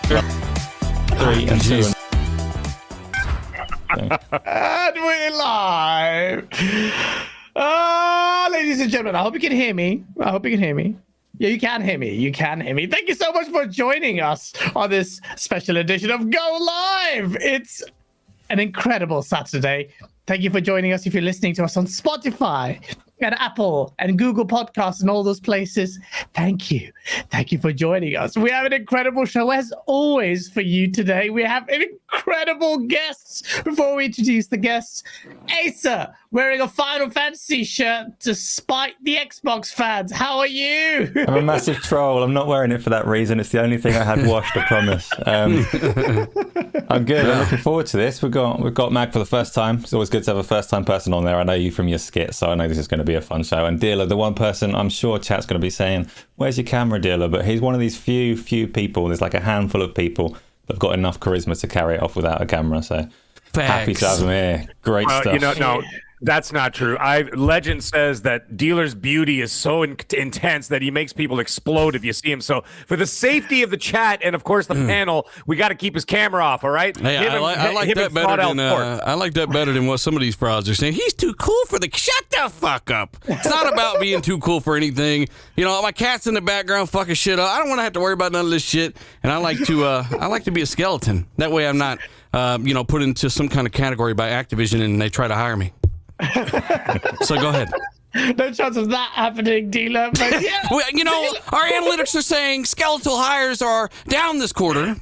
3 and 2. And we're live. Ladies and gentlemen, I hope you can hear me. Yeah, you can hear me. Thank you so much for joining us on this special edition of Go Live. It's an incredible Saturday. Thank you for joining us if you're listening to us on Spotify and Apple and Google Podcasts and all those places. Thank you. Thank you for joining us. We have an incredible show as always for you today. We have incredible guests. Before we introduce the guests, Asa wearing a Final Fantasy shirt despite the Xbox fans. How are you? I'm a massive troll. I'm not wearing it for that reason. It's the only thing I had washed, I promise. I'm good. I'm looking forward to this. We've got Mag for the first time. It's always good to have a first-time person on there. I know you from your skit, so I know this is going to be a fun show. And Dealer, the one person I'm sure chat's going to be saying, where's your camera, Dealer? But he's one of these few people. There's like a handful of people that have got enough charisma to carry it off without a camera. So happy to have him here. Great stuff. No, that's not true. Legend says that Dealer's beauty is so intense that he makes people explode if you see him. So for the safety of the chat and of course the panel, we got to keep his camera off. All right. Hey, I like that better than what some of these frauds are saying. He's too cool for the. Shut the fuck up. It's not about being too cool for anything. You know, my cat's in the background fucking shit up. I don't want to have to worry about none of this shit. And I like to be a skeleton. That way I'm not put into some kind of category by Activision and they try to hire me. So go ahead. No chance of that happening, Dealer. But yeah. Our analytics are saying skeletal hires are down this quarter,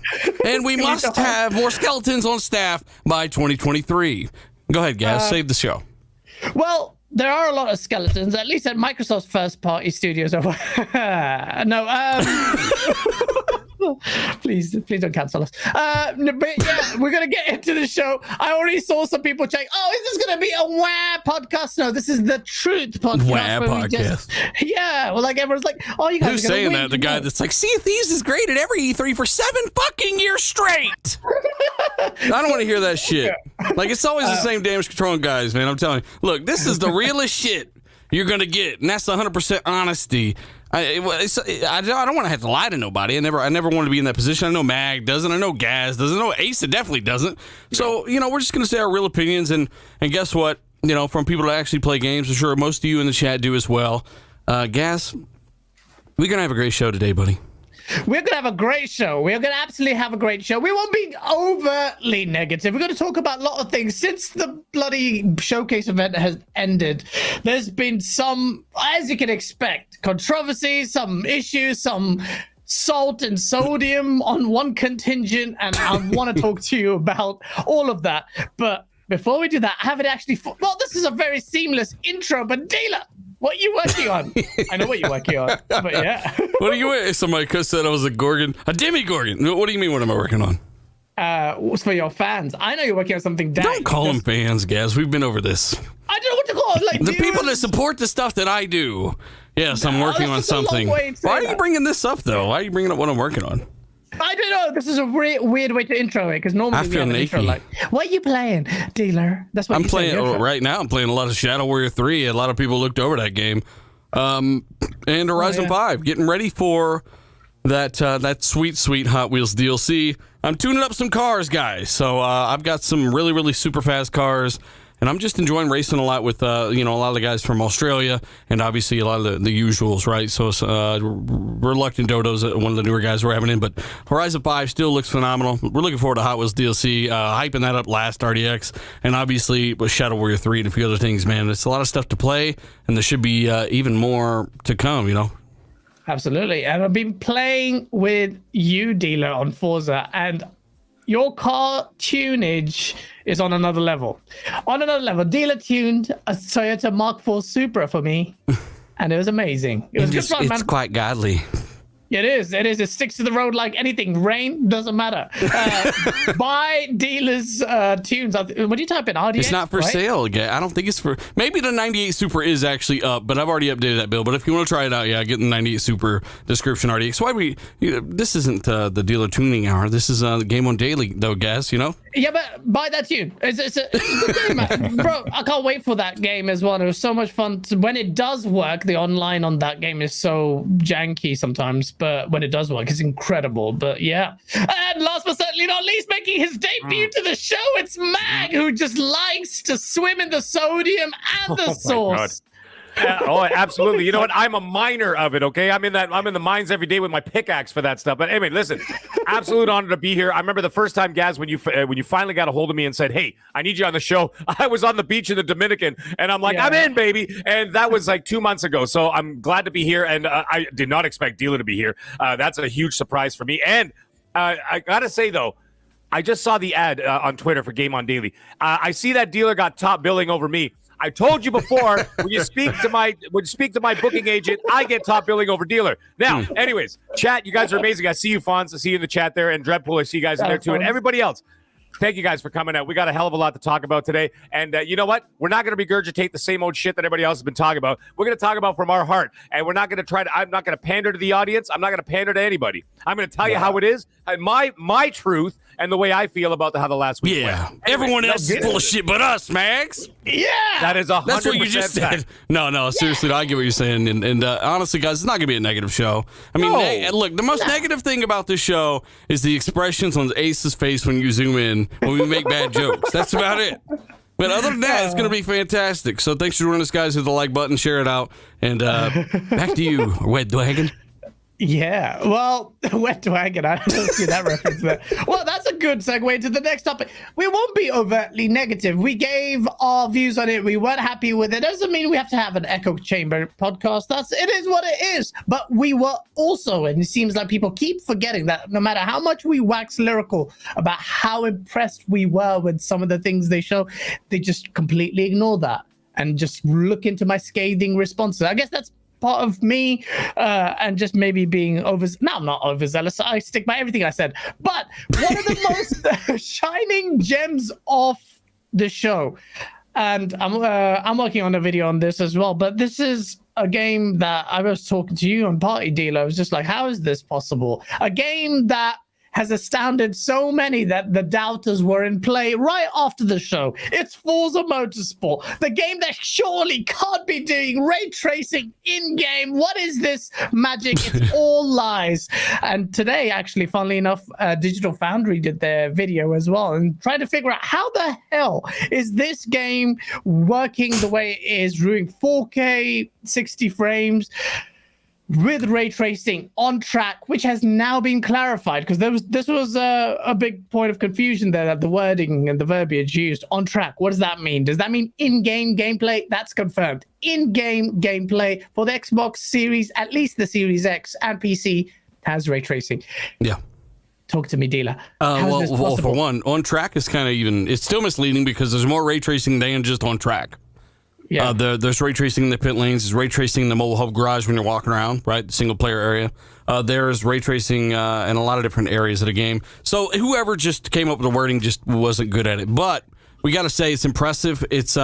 and we must have more skeletons on staff by 2023. Go ahead, Gaz. Save the show. Well, there are a lot of skeletons, at least at Microsoft's first-party studios. Please don't cancel us. But yeah, we're gonna get into the show. I already saw some people check. Oh, is this gonna be a WAR podcast? No, this is the Truth podcast. WAR podcast. Well, like everyone's like, oh, you guys. Who's saying that? The guy that's like, Sea of Thieves is great at every E3 for 7 fucking years straight. I don't want to hear that shit. Like it's always the same damage controlling guys, man. I'm telling you. Look, this is the realest shit you're gonna get, and that's 100% honesty. I don't want to have to lie to nobody. I never want to be in that position. I know Mag doesn't. I know Gaz doesn't. I know Asa definitely doesn't. So, we're just going to say our real opinions. And guess what? From people that actually play games, I'm sure most of you in the chat do as well. Gaz, we're going to have a great show today, buddy. We're going to have a great show. We're going to absolutely have a great show. We won't be overtly negative. We're going to talk about a lot of things. Since the bloody showcase event has ended, there's been some, as you can expect, controversy, some issues, some salt and sodium on one contingent, and I want to talk to you about all of that. But before we do that, I haven't actually... Well, this is a very seamless intro, but Dealer, what are you working on? I know what you're working on, but yeah. What are you? Somebody said I was a demigorgon. What do you mean? What am I working on? For your fans. I know you're working on something. Don't call them fans, Gaz. We've been over this. I don't know what to call it. Like the people that support the stuff that I do. Yes, I'm working on something. Why are you bringing this up though? Why are you bringing up what I'm working on? I don't know. This is a weird way to intro it because normally we have an intro like, "What are you playing, Dealer?" That's what I'm playing right now. I'm playing a lot of Shadow Warrior 3. A lot of people looked over that game, and Horizon 5. Getting ready for that sweet Hot Wheels DLC. I'm tuning up some cars, guys. So I've got some really super fast cars. And I'm just enjoying racing a lot with, a lot of the guys from Australia and obviously a lot of the usuals, right? So Reluctant Dodo's one of the newer guys we're having in, but Horizon 5 still looks phenomenal. We're looking forward to Hot Wheels DLC, hyping that up last RDX, and obviously with Shadow Warrior 3 and a few other things, man. It's a lot of stuff to play, and there should be even more to come, Absolutely. And I've been playing with you, Dealer, on Forza, and your car tunage is on another level. Dealer tuned a Toyota Mark IV Supra for me, and it was amazing. It was good fun, man. It's quite godly. It is. It sticks to the road like anything. Rain doesn't matter. Buy Dealer's tunes. What do you type in? RDX? It's not for sale. I don't think it's for. Maybe the 98 Super is actually up, but I've already updated that bill. But if you want to try it out, get the 98 Super description RDX. Why this isn't the Dealer tuning hour. This is Game On Daily, though, Gaz. Yeah, but buy that tune. It's a good game, bro. I can't wait for that game as well. It was so much fun. When it does work, the online on that game is so janky sometimes, but when it does work, it's incredible. But yeah. And last but certainly not least, making his debut to the show, it's Mag, who just likes to swim in the sodium and the sauce. Oh, absolutely. You know what? I'm a miner of it. Okay, I'm in the mines every day with my pickaxe for that stuff. But anyway, listen, absolute honor to be here. I remember the first time, Gaz, when you finally got a hold of me and said, "Hey, I need you on the show." I was on the beach in the Dominican, and I'm like, "I'm in, baby." And that was like 2 months ago. So I'm glad to be here, and I did not expect Dealer to be here. That's a huge surprise for me. And I gotta say though, I just saw the ad on Twitter for GameOnDaily. I see that Dealer got top billing over me. I told you before, when you speak to my booking agent, I get top billing over Dealer. Now, anyways, chat, you guys are amazing. I see you, Fonz. I see you in the chat there, and Dreadpool, I see you guys in there too, and everybody else. Thank you guys for coming out. We got a hell of a lot to talk about today. And you know what? We're not going to regurgitate the same old shit that everybody else has been talking about. We're going to talk about from our heart. And we're not going to I'm not going to pander to the audience. I'm not going to pander to anybody. I'm going to tell you how it is. And my truth and the way I feel about how the last week went. Anyway, everyone else is full of shit but us, Max. Yeah. That is 100% That's what you just said. No, seriously, I get what you're saying. And honestly, guys, it's not going to be a negative show. I mean, look, the most negative thing about this show is the expressions on Ace's face when you zoom in, when we make bad jokes. That's about it. But other than that, it's going to be fantastic. So thanks for joining us, guys. Hit the like button, share it out. And back to you, Wed Dwagon. Yeah, well, wet wagon. I don't see that reference there. Well, that's a good segue to the next topic. We won't be overtly negative. We gave our views on it. We weren't happy with it. Doesn't mean we have to have an echo chamber podcast. It is what it is. But we were also, and it seems like people keep forgetting that no matter how much we wax lyrical about how impressed we were with some of the things they show, they just completely ignore that and just look into my scathing responses. I guess that's part of me and just maybe being I'm not overzealous. I stick by everything I said. But one of the most shining gems of the show, and I'm working on a video on this as well, but this is a game that I was talking to you on Party Dealer. I was just like, how is this possible? A game that has astounded so many that the doubters were in play right after the show. It's Forza Motorsport, the game that surely can't be doing ray tracing in-game. What is this magic? It's all lies. And today, actually, funnily enough, Digital Foundry did their video as well and tried to figure out how the hell is this game working the way it is, doing 4K, 60 frames, with ray tracing on track, which has now been clarified, because this was a big point of confusion there, that the wording and the verbiage used, on track. What does that mean? Does that mean in-game gameplay? That's confirmed. In-game gameplay for the Xbox Series, at least the Series X and PC, has ray tracing. Yeah. Talk to me, Dealer. Well, for one, on track is kind of it's still misleading because there's more ray tracing than just on track. Yeah. There's ray tracing in the pit lanes. There's ray tracing in the mobile hub garage when you're walking around, right? The single player area. There's ray tracing in a lot of different areas of the game. So whoever just came up with the wording just wasn't good at it. But we got to say it's impressive. It's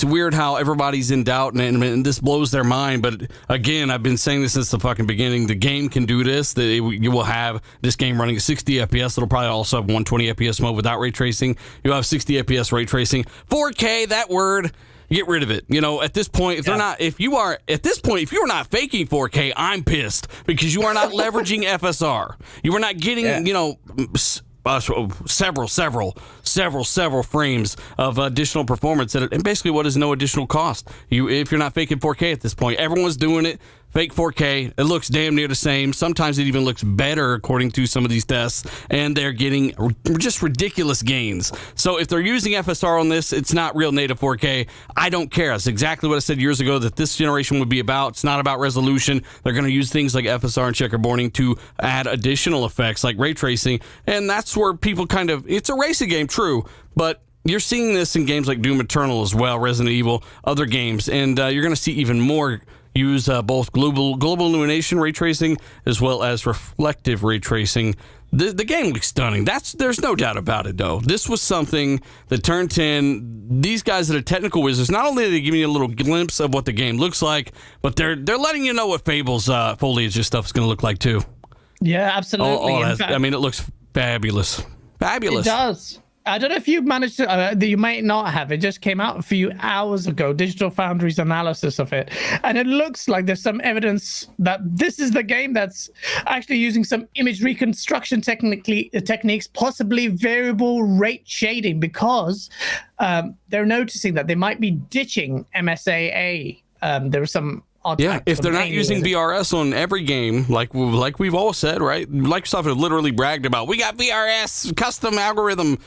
weird how everybody's in doubt and this blows their mind. But again, I've been saying this since the fucking beginning. The game can do this. You will have this game running at 60 FPS. It'll probably also have 120 FPS mode without ray tracing. You'll have 60 FPS ray tracing. 4K, that word. Get rid of it. You know, at this point, if you are not faking 4K, I'm pissed because you are not leveraging FSR. You are not getting, several frames of additional performance and basically what is no additional cost. If you're not faking 4K at this point, everyone's doing it. Fake 4K, it looks damn near the same. Sometimes it even looks better according to some of these tests, and they're getting just ridiculous gains. So if they're using FSR on this, it's not real native 4K. I don't care. That's exactly what I said years ago that this generation would be about. It's not about resolution. They're going to use things like FSR and checkerboarding to add additional effects like ray tracing, and that's where people it's a racing game, true, but you're seeing this in games like Doom Eternal as well, Resident Evil, other games, and you're going to see even more use both global illumination ray tracing as well as reflective ray tracing. The game looks stunning. There's no doubt about it, though. This was something that Turn 10, these guys that are technical wizards, not only are they giving you a little glimpse of what the game looks like, but they're letting you know what Fable's foliage and stuff is going to look like, too. Yeah, absolutely. All that, it looks fabulous. Fabulous. It does. I don't know if you managed to, that you might not have. It just came out a few hours ago, Digital Foundry's analysis of it. And it looks like there's some evidence that this is the game that's actually using some image reconstruction techniques, possibly variable rate shading, because they're noticing that they might be ditching MSAA. There was some if they're not using BRS on every game, like we've all said, right? Microsoft have literally bragged about, we got BRS custom algorithm.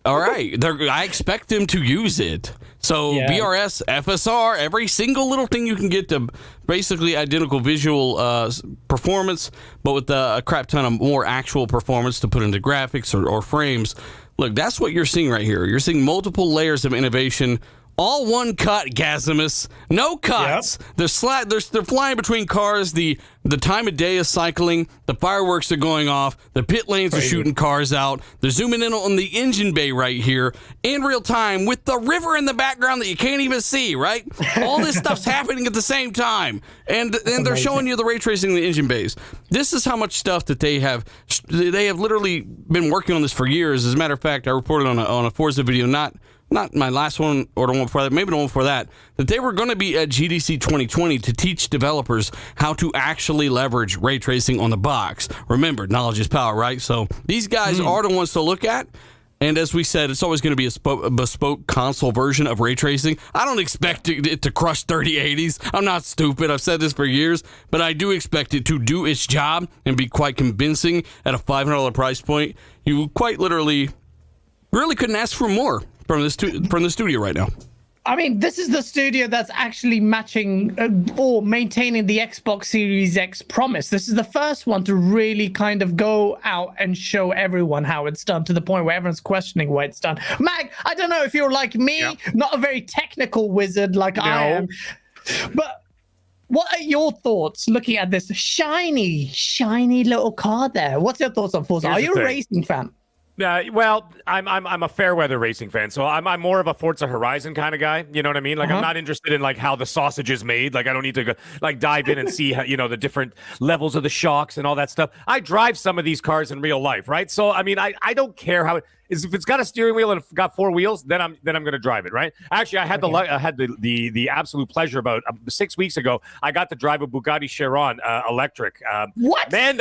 All right, I expect them to use it. So BRS, FSR, every single little thing you can get to basically identical visual performance, but with a crap ton of more actual performance to put into graphics or frames. Look, that's what you're seeing right here. You're seeing multiple layers of innovation. All one cut, Gazimus. No cuts. Yep. They're flying between cars. The time of day is cycling. The fireworks are going off. The pit lanes are shooting cars out. They're zooming in on the engine bay right here in real time with the river in the background that you can't even see, right? All this stuff's happening at the same time. And they're showing you the ray tracing in the engine bays. This is how much stuff that they have literally been working on this for years. As a matter of fact, I reported on a Forza video, not my last one or the one before that, maybe the one before that they were going to be at GDC 2020 to teach developers how to actually leverage ray tracing on the box. Remember, knowledge is power, right? So these guys are the ones to look at. And as we said, it's always going to be a bespoke console version of ray tracing. I don't expect it to crush 3080s. I'm not stupid. I've said this for years. But I do expect it to do its job and be quite convincing at a $500 price point. You quite literally really couldn't ask for more from the studio right now. I mean, this is the studio that's actually matching or maintaining the Xbox Series X promise. This is the first one to really kind of go out and show everyone how it's done, to the point where everyone's questioning why it's done. Mag, I don't know if you're like me, not a very technical wizard like I am, but what are your thoughts looking at this shiny little car there? What's your thoughts on Forza? Are you a racing fan? Well, I'm a fair weather racing fan, so I'm more of a Forza Horizon kind of guy. You know what I mean? Like I'm not interested in like how the sausage is made. Like I don't need to go like dive in and see how, the different levels of the shocks and all that stuff. I drive some of these cars in real life, right? So I mean, I don't care how it is. If it's got a steering wheel and got four wheels, then I'm going to drive it, right? Actually, I had the absolute pleasure about 6 weeks ago. I got to drive a Bugatti Chiron electric. What? Man,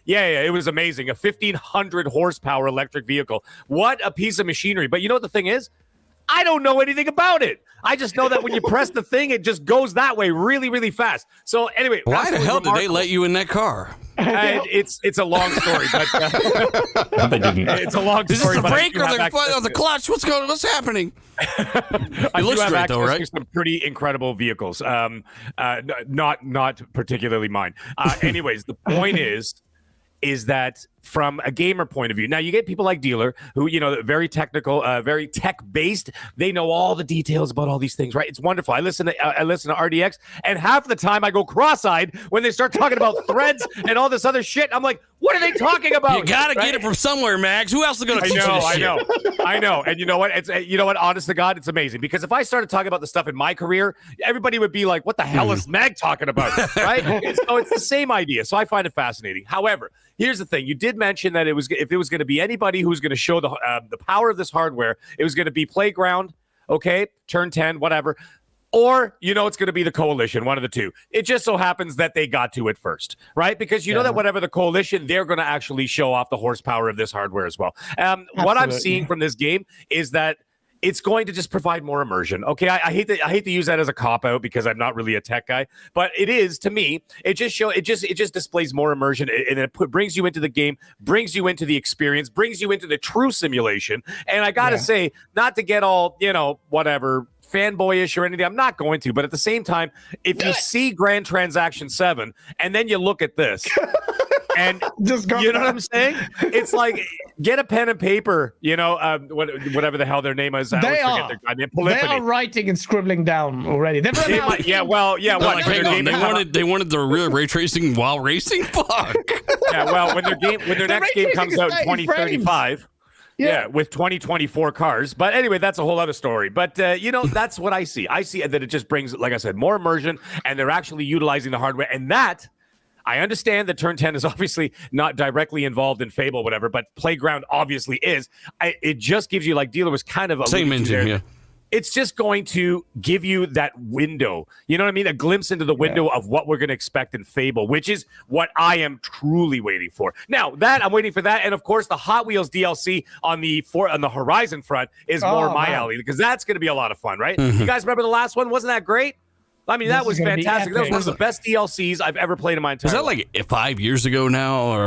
yeah, it was amazing. A 1,500 horsepower electric vehicle. What a piece of machinery. But you know what the thing is? I don't know anything about it. I just know that when you press the thing, it just goes that way really, really fast. So anyway. Why the hell did they let you in that car? It's a long story, but it's a long story. Is this the brake or the clutch? What's happening? It looks great though, right? Some pretty incredible vehicles. Not particularly mine. Anyways, the point is that from a gamer point of view, now you get people like Dealer who, very technical, very tech-based. They know all the details about all these things, right? It's wonderful. I listen to RDX, and half the time I go cross-eyed when they start talking about threads and all this other shit. I'm like, what are they talking about? You got to get it from somewhere, Max. Who else is going to teach you this shit? I know. And you know what? Honest to God, it's amazing. Because if I started talking about the stuff in my career, everybody would be like, what the hell is MAGG talking about? Right? So it's the same idea. So I find it fascinating. However, here's the thing. You did mention that if it was going to be anybody who's going to show the power of this hardware, it was going to be Playground, okay, Turn 10, whatever. Or, it's going to be the Coalition, one of the two. It just so happens that they got to it first, right? Because you know that whatever the Coalition, they're going to actually show off the horsepower of this hardware as well. What I'm seeing from this game is that it's going to just provide more immersion. Okay, I hate to use that as a cop-out because I'm not really a tech guy, but it is, to me, it just displays more immersion, and it brings you into the game, brings you into the experience, brings you into the true simulation. And I gotta say, not to get all, whatever, fanboyish or anything, I'm not going to, but at the same time, if you see Grand Transaction 7 and then you look at this and you know what I'm saying? It's like, get a pen and paper, whatever the hell their name is. They are writing and scribbling down already. They wanted the real ray tracing while racing. Fuck. Yeah, well, when their next game comes out in 2035. Yeah, with 2024 cars. But anyway, that's a whole other story. But, that's what I see. I see that it just brings, like I said, more immersion, and they're actually utilizing the hardware. And that, I understand that Turn 10 is obviously not directly involved in Fable, whatever, but Playground obviously is. It just gives you, like Dealer was kind of same engine, yeah. It's just going to give you that window, you know what I mean? A glimpse into the window of what we're going to expect in Fable, which is what I am truly waiting for. Now, I'm waiting for that. And of course, the Hot Wheels DLC on the Horizon front is more my alley, because that's going to be a lot of fun, right? You guys remember the last one? Wasn't that great? I mean, that was fantastic. That was one of the best DLCs I've ever played in my entire life. Was that like 5 years ago now? Or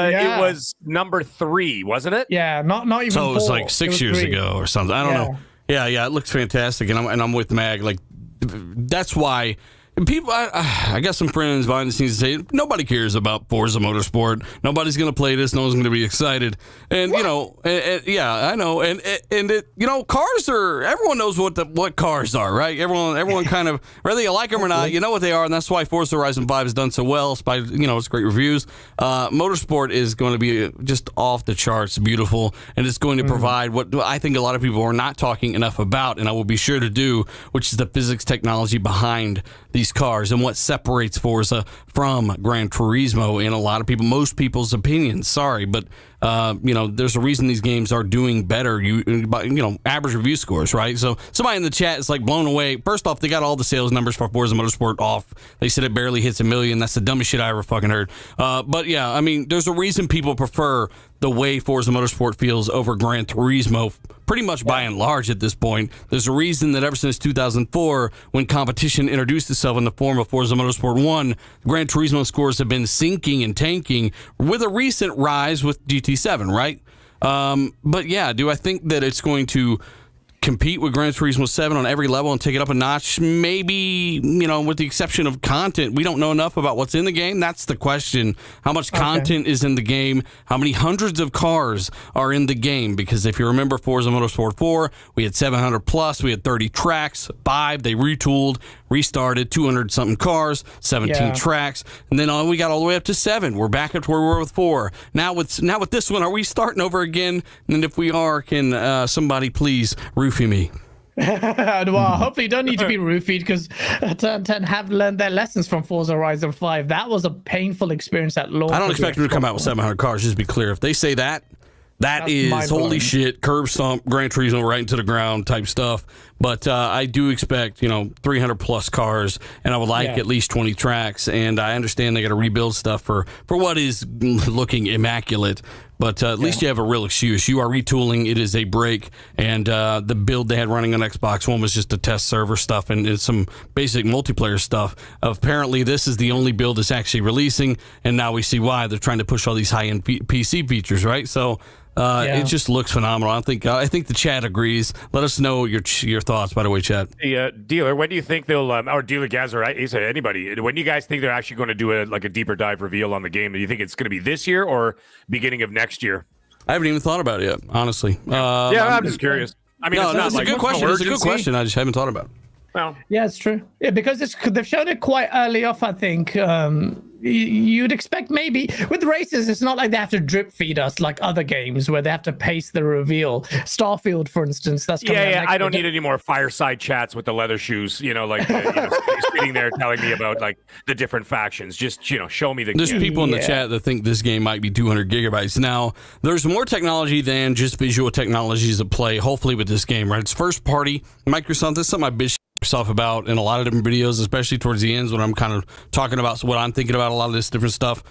It was number 3, wasn't it? Yeah, not even. So it was 4. like 6 years 3. ago or something. I don't know. Yeah, it looks fantastic, and I'm with Mag. Like, that's why people. I got some friends behind the scenes say nobody cares about Forza Motorsport. Nobody's gonna play this. No one's gonna be excited. And you know, yeah, I know. And it, you know, cars are. Everyone knows what cars are, right? Everyone kind of, whether you like them or not, you know what they are, and that's why Forza Horizon 5 has done so well. Despite it's great reviews. Motorsport is going to be just off the charts, beautiful, and it's going to provide what I think a lot of people are not talking enough about, and I will be sure to do, which is the physics technology behind these cars and what separates Forza from Gran Turismo in a lot of people, most people's opinions. Sorry, but there's a reason these games are doing better. Average review scores, right? So somebody in the chat is like blown away. First off, they got all the sales numbers for Forza Motorsport off. They said it barely hits 1 million. That's the dumbest shit I ever fucking heard. But yeah, I mean, there's a reason people prefer the way Forza Motorsport feels over Gran Turismo, pretty much by and large at this point. There's a reason that ever since 2004, when competition introduced itself in the form of Forza Motorsport 1, Gran Turismo scores have been sinking and tanking, with a recent rise with GT7, right? But yeah, do I think that it's going to compete with Gran Turismo 7 on every level and take it up a notch? Maybe, with the exception of content. We don't know enough about what's in the game. That's the question. How much content is in the game? How many hundreds of cars are in the game? Because if you remember Forza Motorsport 4, we had 700 plus, we had 30 tracks, 5, they retooled, restarted, 200-something cars, 17 tracks, and then we got all the way up to 7. We're back up to where we were with 4. Now with this one, are we starting over again? And if we are, can somebody please roofie me? Well, hopefully you don't need to be roofied, because Turn 10 have learned their lessons from Forza Horizon 5. That was a painful experience at launch. I don't expect them to come out with 700 cars, just to be clear. If they say that is holy shit, curb stomp, Gran Turismo right into the ground type stuff. But I do expect, 300 plus cars, and I would like at least 20 tracks. And I understand they got to rebuild stuff for what is looking immaculate. But at least you have a real excuse. You are retooling. It is a break. And the build they had running on Xbox One was just the test server stuff and some basic multiplayer stuff. Apparently, this is the only build that's actually releasing. And now we see why. They're trying to push all these high-end PC features, right? So it just looks phenomenal. I think the chat agrees. Let us know your thoughts, by the way, chat. Dealer, when do you think they'll, or Dealer Gaz, or anybody, when do you guys think they're actually going to do a deeper dive reveal on the game? Do you think it's going to be this year or beginning of next year? I haven't even thought about it yet, honestly. I'm just curious. I mean, it's a good question. It's a good question. I just haven't thought about it. Well, yeah, it's true. Yeah, because they've shown it quite early off, I think. You'd expect maybe with races, it's not like they have to drip feed us like other games where they have to pace the reveal. Starfield, for instance, that's coming out next I don't need any more fireside chats with the leather shoes. Sitting there telling me about the different factions. Just show me the. There's people in the chat that think this game might be 200 gigabytes. Now, there's more technology than just visual technologies at play. Hopefully, with this game, right? It's first party. Microsoft. This is something I bitch myself about in a lot of different videos, especially towards the ends when I'm kind of talking about what I'm thinking about a lot of this different stuff.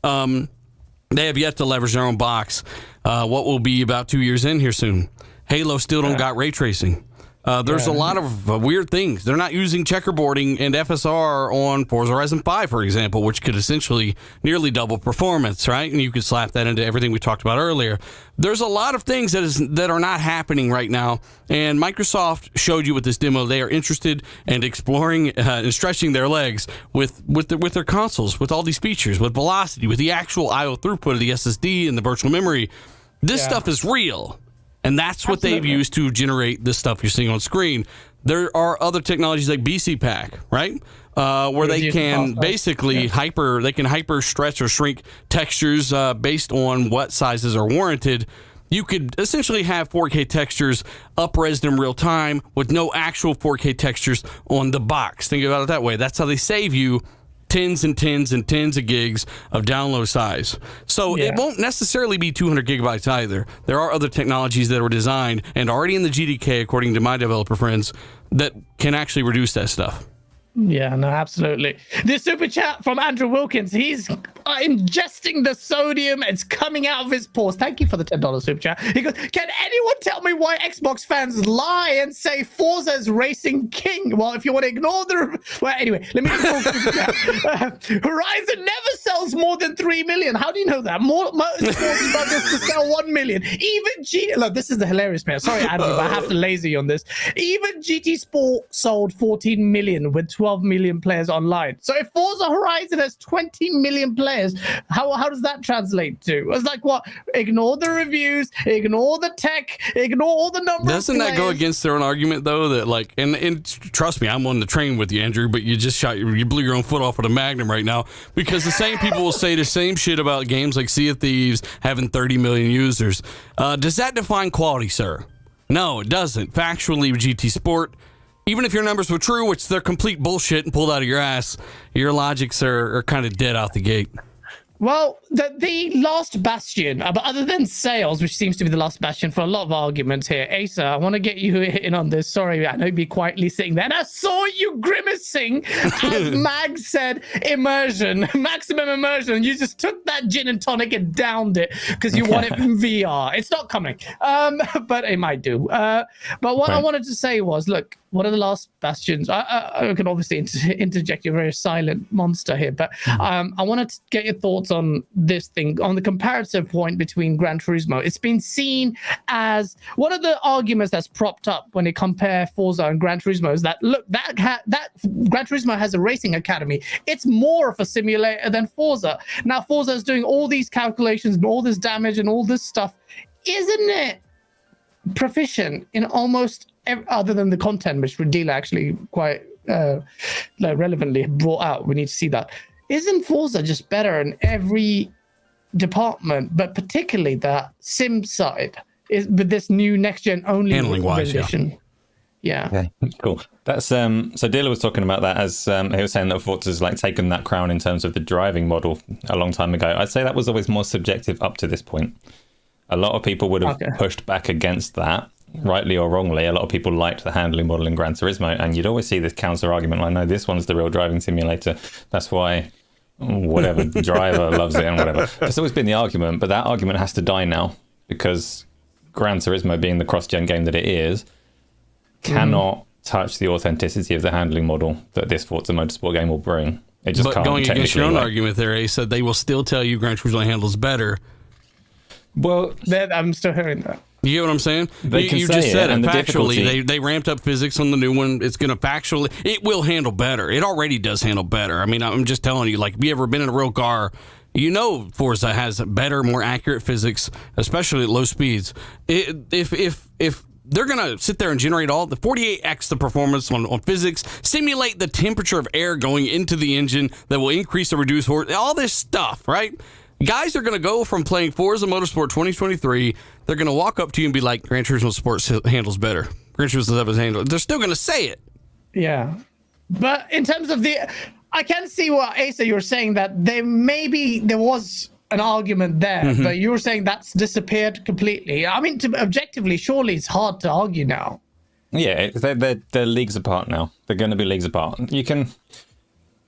They have yet to leverage their own box. What will be about 2 years in here soon. Halo still don't got ray tracing. There's a lot of weird things. They're not using checkerboarding and FSR on Forza Horizon 5, for example, which could essentially nearly double performance, right? And you could slap that into everything we talked about earlier. There's a lot of things that are not happening right now, and Microsoft showed you with this demo they are interested in exploring and stretching their legs with their consoles, with all these features, with velocity, with the actual I/O throughput of the SSD and the virtual memory. This stuff is real. And that's what they've used to generate the stuff you're seeing on screen. There are other technologies like BC Pack, right? Where they can basically hyper stretch or shrink textures based on what sizes are warranted. You could essentially have 4K textures up-resed in real time with no actual 4K textures on the box. Think about it that way. That's how they save you tens and tens and tens of gigs of download size. So it won't necessarily be 200 gigabytes either. There are other technologies that were designed and already in the GDK, according to my developer friends, that can actually reduce that stuff. Yeah, no, absolutely. This super chat from Andrew Wilkins. He's ingesting the sodium. It's coming out of his pores. Thank you for the $10 super chat. He goes, can anyone tell me why Xbox fans lie and say Forza is racing king? Well, if you want to ignore the... Well, anyway, let me Horizon never sells more than 3 million. How do you know that? More sports struggles to sell 1 million. Even Look, this is the hilarious man. Sorry, Andrew, but I have to lazy on this. Even GT Sport sold 14 million with 12 million players online. So if Forza Horizon has 20 million players, how does that translate to? It's like, what? Ignore the reviews, ignore the tech, ignore all the numbers. Doesn't that go against their own argument, though? That like, and trust me, I'm on the train with you, Andrew, but you just you blew your own foot off with a Magnum right now, because the same people will say the same shit about games like Sea of Thieves having 30 million users. Does that define quality, sir? No, it doesn't. Factually, GT Sport, even if your numbers were true, which they're complete bullshit and pulled out of your ass, your logics are kind of dead out the gate. Well, the last bastion, but other than sales, which seems to be the last bastion for a lot of arguments here. Asa, I want to get you in on this. Sorry, I know you'd be quietly sitting there. And I saw you grimacing as Mag said immersion, maximum immersion. You just took that gin and tonic and downed it because you want it in VR. It's not coming, but it might do. But what I wanted to say was, look, one of the last bastions, I can obviously interject, you're a very silent monster here, but I wanted to get your thoughts on this thing, on the comparative point between Gran Turismo. It's been seen as one of the arguments that's propped up when they compare Forza and Gran Turismo is that, look, that Gran Turismo has a racing academy. It's more of a simulator than Forza. Now, Forza is doing all these calculations and all this damage and all this stuff. Isn't it proficient in almost other than the content, which Dealer actually quite relevantly brought out? We need to see that. Isn't Forza just better in every department, but particularly that sim side is with this new next gen only handling wise? Yeah. Okay, cool. That's so Dealer was talking about that as he was saying that Forza's like taken that crown in terms of the driving model a long time ago. I'd say that was always more subjective up to this point. A lot of people would have pushed back against that, rightly or wrongly. A lot of people liked the handling model in Gran Turismo, and you'd always see this counter argument like, no, this one's the real driving simulator. That's why whatever driver loves it and whatever. It's always been the argument, but that argument has to die now because Gran Turismo, being the cross-gen game that it is, cannot touch the authenticity of the handling model that this Forza Motorsport game will bring. It just can't. Going against your own argument there, Ace, said they will still tell you Gran Turismo handles better. Well, I'm still hearing that. You get what I'm saying? You just said it. Factually, they ramped up physics on the new one. It's going to factually, it will handle better. It already does handle better. I mean, I'm just telling you, like, if you ever been in a real car, you know Forza has better, more accurate physics, especially at low speeds. If they're going to sit there and generate all the 48x the performance on physics, simulate the temperature of air going into the engine that will increase or reduce all this stuff, right? Guys are going to go from playing Forza Motorsport 2023, they're going to walk up to you and be like, Gran Turismo Sport handles better. Gran Turismo 7 handles. They're still going to say it. Yeah. But in terms of I can see what, Asa, you're saying that there was an argument there, but you were saying that's disappeared completely. I mean, objectively, surely it's hard to argue now. Yeah, they're leagues apart now. They're going to be leagues apart.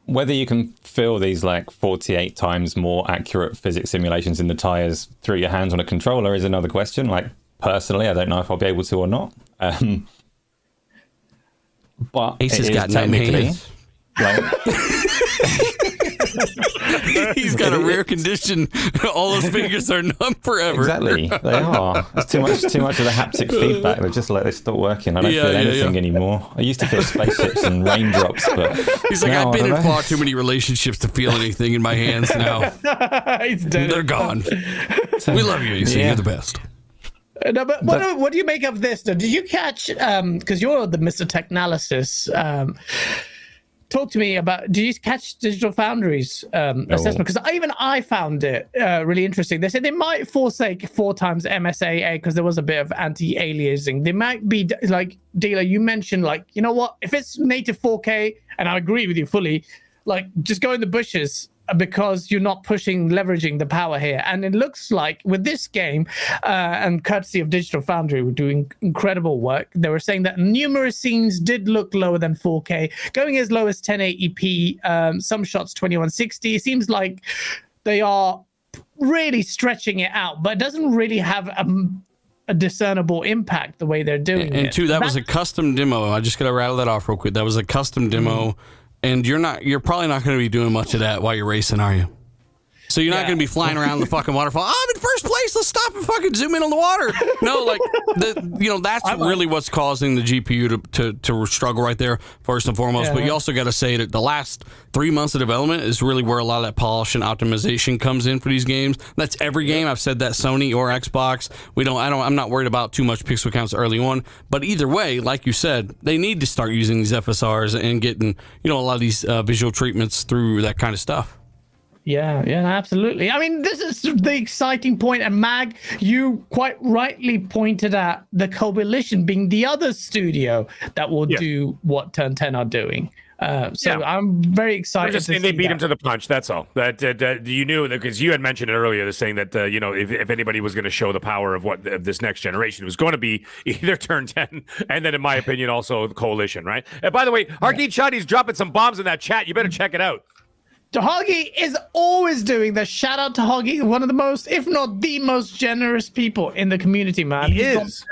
Whether you can feel these like 48 times more accurate physics simulations in the tires through your hands on a controller is another question. Like, personally, I don't know if I'll be able to or not. But Ace has got no hands. Like, he's got a rare condition. All his fingers are numb forever. Exactly, they are. It's too much of the haptic feedback. They're just like, they stop working. I don't feel anything anymore. I used to feel spaceships and raindrops, but he's like, I've been in far too many relationships to feel anything in my hands now. He's dead. They're gone. We love you, Ace. You're the best. No, but what do you make of this? Did you catch? Because you're the Mr. Technalysis. Talk to me about, do you catch Digital Foundry's assessment? Because I found it really interesting. They said they might forsake 4 times MSAA because there was a bit of anti-aliasing. They might be like, Dealer, you mentioned, like, you know what, if it's native 4K, and I agree with you fully, like just go in the bushes because you're not leveraging the power here. And it looks like with this game, and courtesy of Digital Foundry, we're doing incredible work. They were saying that numerous scenes did look lower than 4K, going as low as 1080p, some shots 2160. It seems like they are really stretching it out, but it doesn't really have a discernible impact the way they're doing it. And two, that was a custom demo. I just got to rattle that off real quick. That was a custom demo. And you're probably not going to be doing much of that while you're racing, are you? So you're not going to be flying around the fucking waterfall. I'm in first place. Let's stop and fucking zoom in on the water. No, like, that's really what's causing the GPU to struggle right there, first and foremost. Yeah. But you also got to say that the last 3 months of development is really where a lot of that polish and optimization comes in for these games. That's every game. I've said that Sony or Xbox. I'm not worried about too much pixel counts early on. But either way, like you said, they need to start using these FSRs and getting, a lot of these visual treatments through that kind of stuff. Yeah, absolutely. I mean, this is the exciting point. And Mag, you quite rightly pointed at the Coalition being the other studio that will do what Turn 10 are doing. I'm very excited. Just saying they beat him to the punch. That's all. That you knew, because you had mentioned it earlier, saying that if anybody was going to show the power of what this next generation, it was going to be either Turn 10 and then, in my opinion, also the Coalition, right? And by the way, Arcade Shotty's dropping some bombs in that chat. You better check it out. Hoggy is always doing the shout out to Hoggy, one of the most, if not the most generous people in the community, man. He is.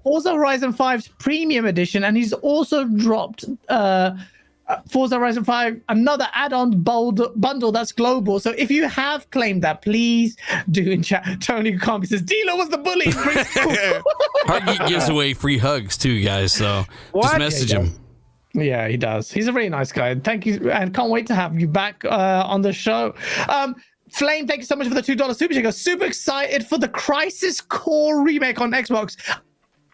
Forza Horizon 5's premium edition, and he's also dropped Forza Horizon 5, another add-on bundle that's global. So if you have claimed that, please do in chat. Tony Combi says, Dealer was the bully. Hoggy gives away free hugs too, guys. So just message him. Yeah, he does. He's a really nice guy. Thank you, and can't wait to have you back on the show. Flame, thank you so much for the $2 super chat. Super excited for the Crisis Core remake on Xbox.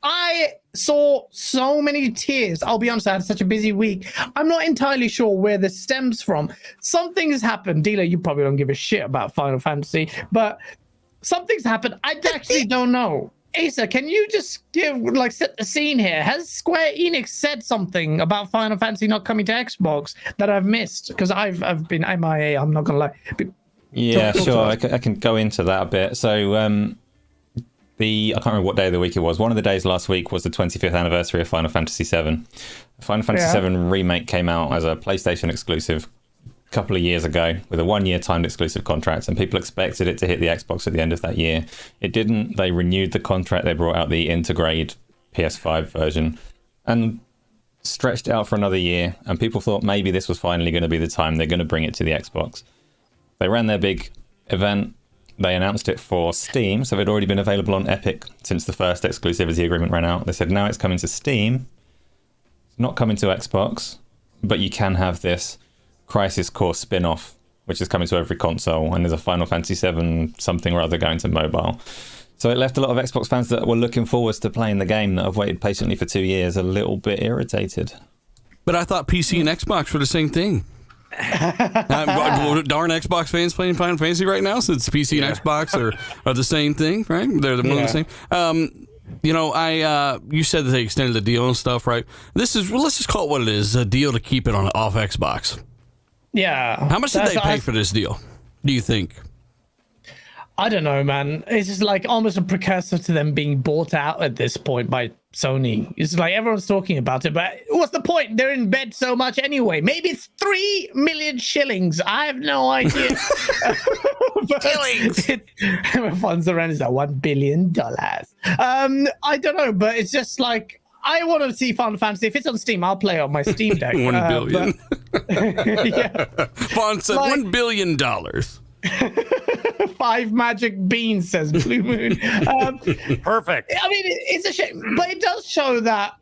I saw so many tears. I'll be honest, I had such a busy week. I'm not entirely sure where this stems from. Something has happened. Dealer, you probably don't give a shit about Final Fantasy, but something's happened. I actually don't know. Asa, can you just set the scene here? Has Square Enix said something about Final Fantasy not coming to Xbox that I've missed? Because I've been MIA, I'm not going to lie. Yeah, sure. I can go into that a bit. So I can't remember what day of the week it was. One of the days last week was the 25th anniversary of Final Fantasy VII. Final Fantasy VII Remake came out as a PlayStation exclusive couple of years ago with a 1-year timed exclusive contract, and people expected it to hit the Xbox at the end of that year. It didn't. They renewed the contract. They brought out the Intergrade PS5 version and stretched it out for another year, and people thought maybe this was finally going to be the time they're going to bring it to the Xbox. They ran their big event. They announced it for Steam, so it had already been available on Epic since the first exclusivity agreement ran out. They said now it's coming to Steam. It's not coming to Xbox, but you can have this Crisis Core spin-off, which is coming to every console, and there's a Final Fantasy VII something or other going to mobile. So it left a lot of Xbox fans that were looking forward to playing the game that have waited patiently for 2 years a little bit irritated. But I thought PC and Xbox were the same thing. Darn Xbox fans playing Final Fantasy right now, since PC and Xbox are the same thing, right? They're one of the same. You said that they extended the deal and stuff, right? Let's just call it what it is, a deal to keep it off Xbox. Yeah. How much did they pay for this deal, do you think? I don't know, man. It's just like almost a precursor to them being bought out at this point by Sony. It's like everyone's talking about it, but what's the point? They're in bed so much anyway. Maybe it's 3 million shillings. I have no idea. Shillings. Funds around is like $1 billion. I don't know, but it's just like, I want to see Final Fantasy. If it's on Steam, I'll play it on my Steam Deck. 1 billion. Vaughn said $1 billion. 5 magic beans, says Blue Moon. Perfect. I mean, it's a shame, but it does show that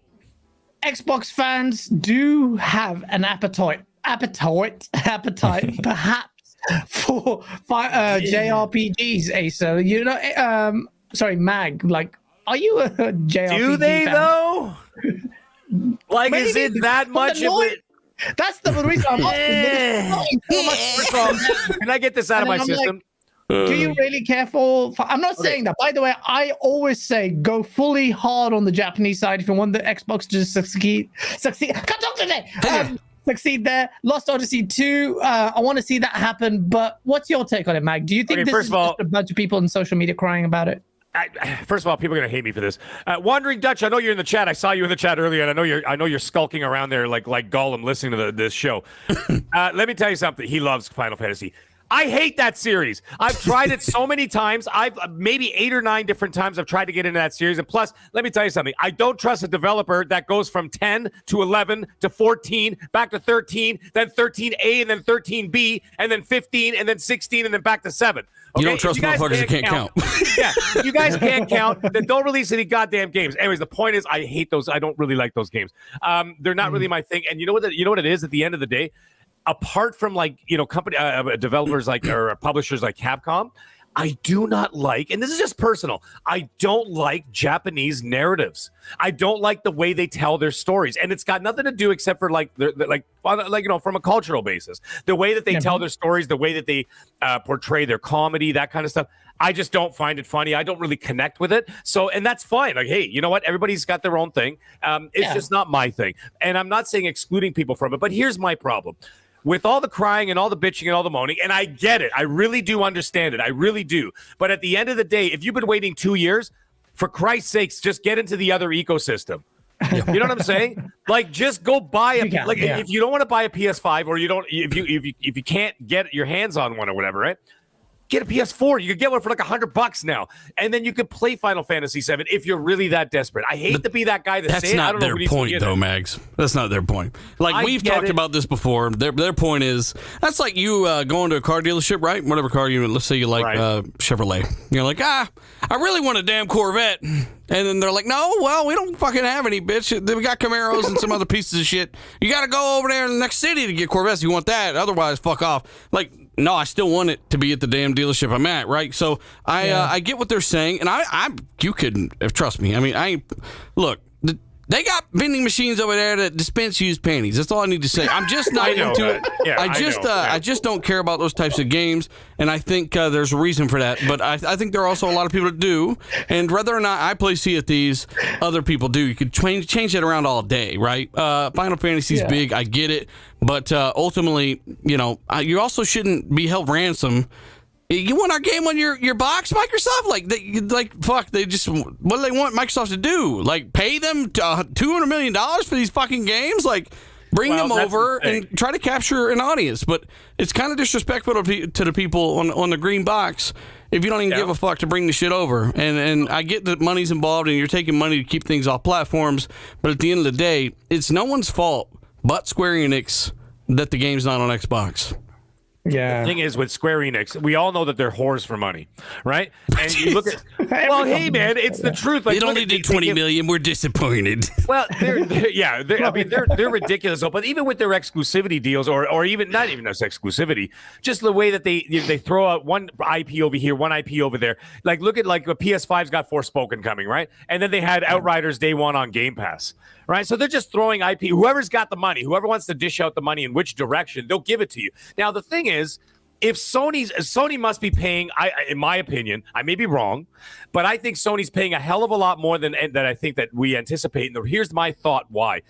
Xbox fans do have an appetite, perhaps, for JRPGs. Asa, sorry, Mag. Like, are you a JRPG Do they fan? Though? Like, Maybe is it that much of it? That's the reason I'm asking. Can I get this out of my system? Do you really care for I'm not saying that. By the way, I always say go fully hard on the Japanese side if you want the Xbox to succeed. I can't talk today. succeed there. Lost Odyssey 2, I want to see that happen, but what's your take on it, Mag? Do you think this is just a bunch of people on social media crying about it? First of all, people are gonna hate me for this. Wandering Dutch, I know you're in the chat. I saw you in the chat earlier, and I know you're skulking around there like Gollum listening to this show. Let me tell you something. He loves Final Fantasy. I hate that series. I've tried it so many times. I've maybe 8 or 9 different times I've tried to get into that series. And plus, let me tell you something. I don't trust a developer that goes from 10 to 11 to 14, back to 13, then 13A, and then 13B, and then 15, and then 16, and then back to 7. Okay? You don't trust motherfuckers that can't count. Yeah, you guys can't count. Then don't release any goddamn games. Anyways, the point is, I hate those. I don't really like those games. They're not really my thing. And you know what it is at the end of the day? Apart from company developers or publishers like Capcom, I do not like, and this is just personal, I don't like Japanese narratives. I don't like the way they tell their stories, and it's got nothing to do except for from a cultural basis, the way that they tell their stories, the way that they portray their comedy, that kind of stuff. I just don't find it funny. I don't really connect with it. So, and that's fine. Like, hey, you know what? Everybody's got their own thing. It's just not my thing, and I'm not saying excluding people from it. But here's my problem. With all the crying and all the bitching and all the moaning, and I get it. I really do understand it. I really do. But at the end of the day, if you've been waiting 2 years, for Christ's sakes, just get into the other ecosystem. You know what I'm saying? Like, just go buy if you don't want to buy a PS5 or if you can't get your hands on one or whatever, right? Get a PS4. You could get one for like $100 now, and then you could play Final Fantasy VII if you're really that desperate. I hate to be that guy that that's not their point, though, Mags. That's not their point. Like we've talked about this before. Their point is that's like you going to a car dealership, right? Whatever car you, let's say you like Chevrolet. You're like, I really want a damn Corvette, and then they're like, no, well, we don't fucking have any, bitch. We got Camaros and some other pieces of shit. You got to go over there in the next city to get Corvettes. You want that? Otherwise, fuck off. Like. No, I still want it to be at the damn dealership I'm at, right? So I get what they're saying, and you couldn't trust me. I mean, look. They got vending machines over there that dispense used panties. That's all I need to say. I'm just not into it. Yeah, I just don't care about those types of games, and I think there's a reason for that. But I think there are also a lot of people that do, and whether or not I play Sea of Thieves, other people do. You could change that around all day, right? Final Fantasy's big. I get it. But ultimately, you also shouldn't be held ransom. You want our game on your box, Microsoft? They just, what do they want Microsoft to do? Like, pay them $200 million for these fucking games? Like, bring them over and try to capture an audience. But it's kind of disrespectful to the people on the green box if you don't even give a fuck to bring the shit over. And I get that money's involved and you're taking money to keep things off platforms. But at the end of the day, it's no one's fault but Square Enix that the game's not on Xbox. Yeah. The thing is, with Square Enix, we all know that they're whores for money, right? And you look at, well, hey, man, it's the truth. Like, it only did $20 million. We're disappointed. Well, they're ridiculous. But even with their exclusivity deals, or even not even as exclusivity, just the way that they throw out one IP over here, one IP over there. Like, look at the PS5's got Forspoken coming, right? And then they had Outriders Day One on Game Pass. Right, so they're just throwing IP. Whoever's got the money, whoever wants to dish out the money in which direction, they'll give it to you. Now, the thing is, if Sony must be paying, in my opinion, I may be wrong, but I think Sony's paying a hell of a lot more than I think that we anticipate. And here's my thought why.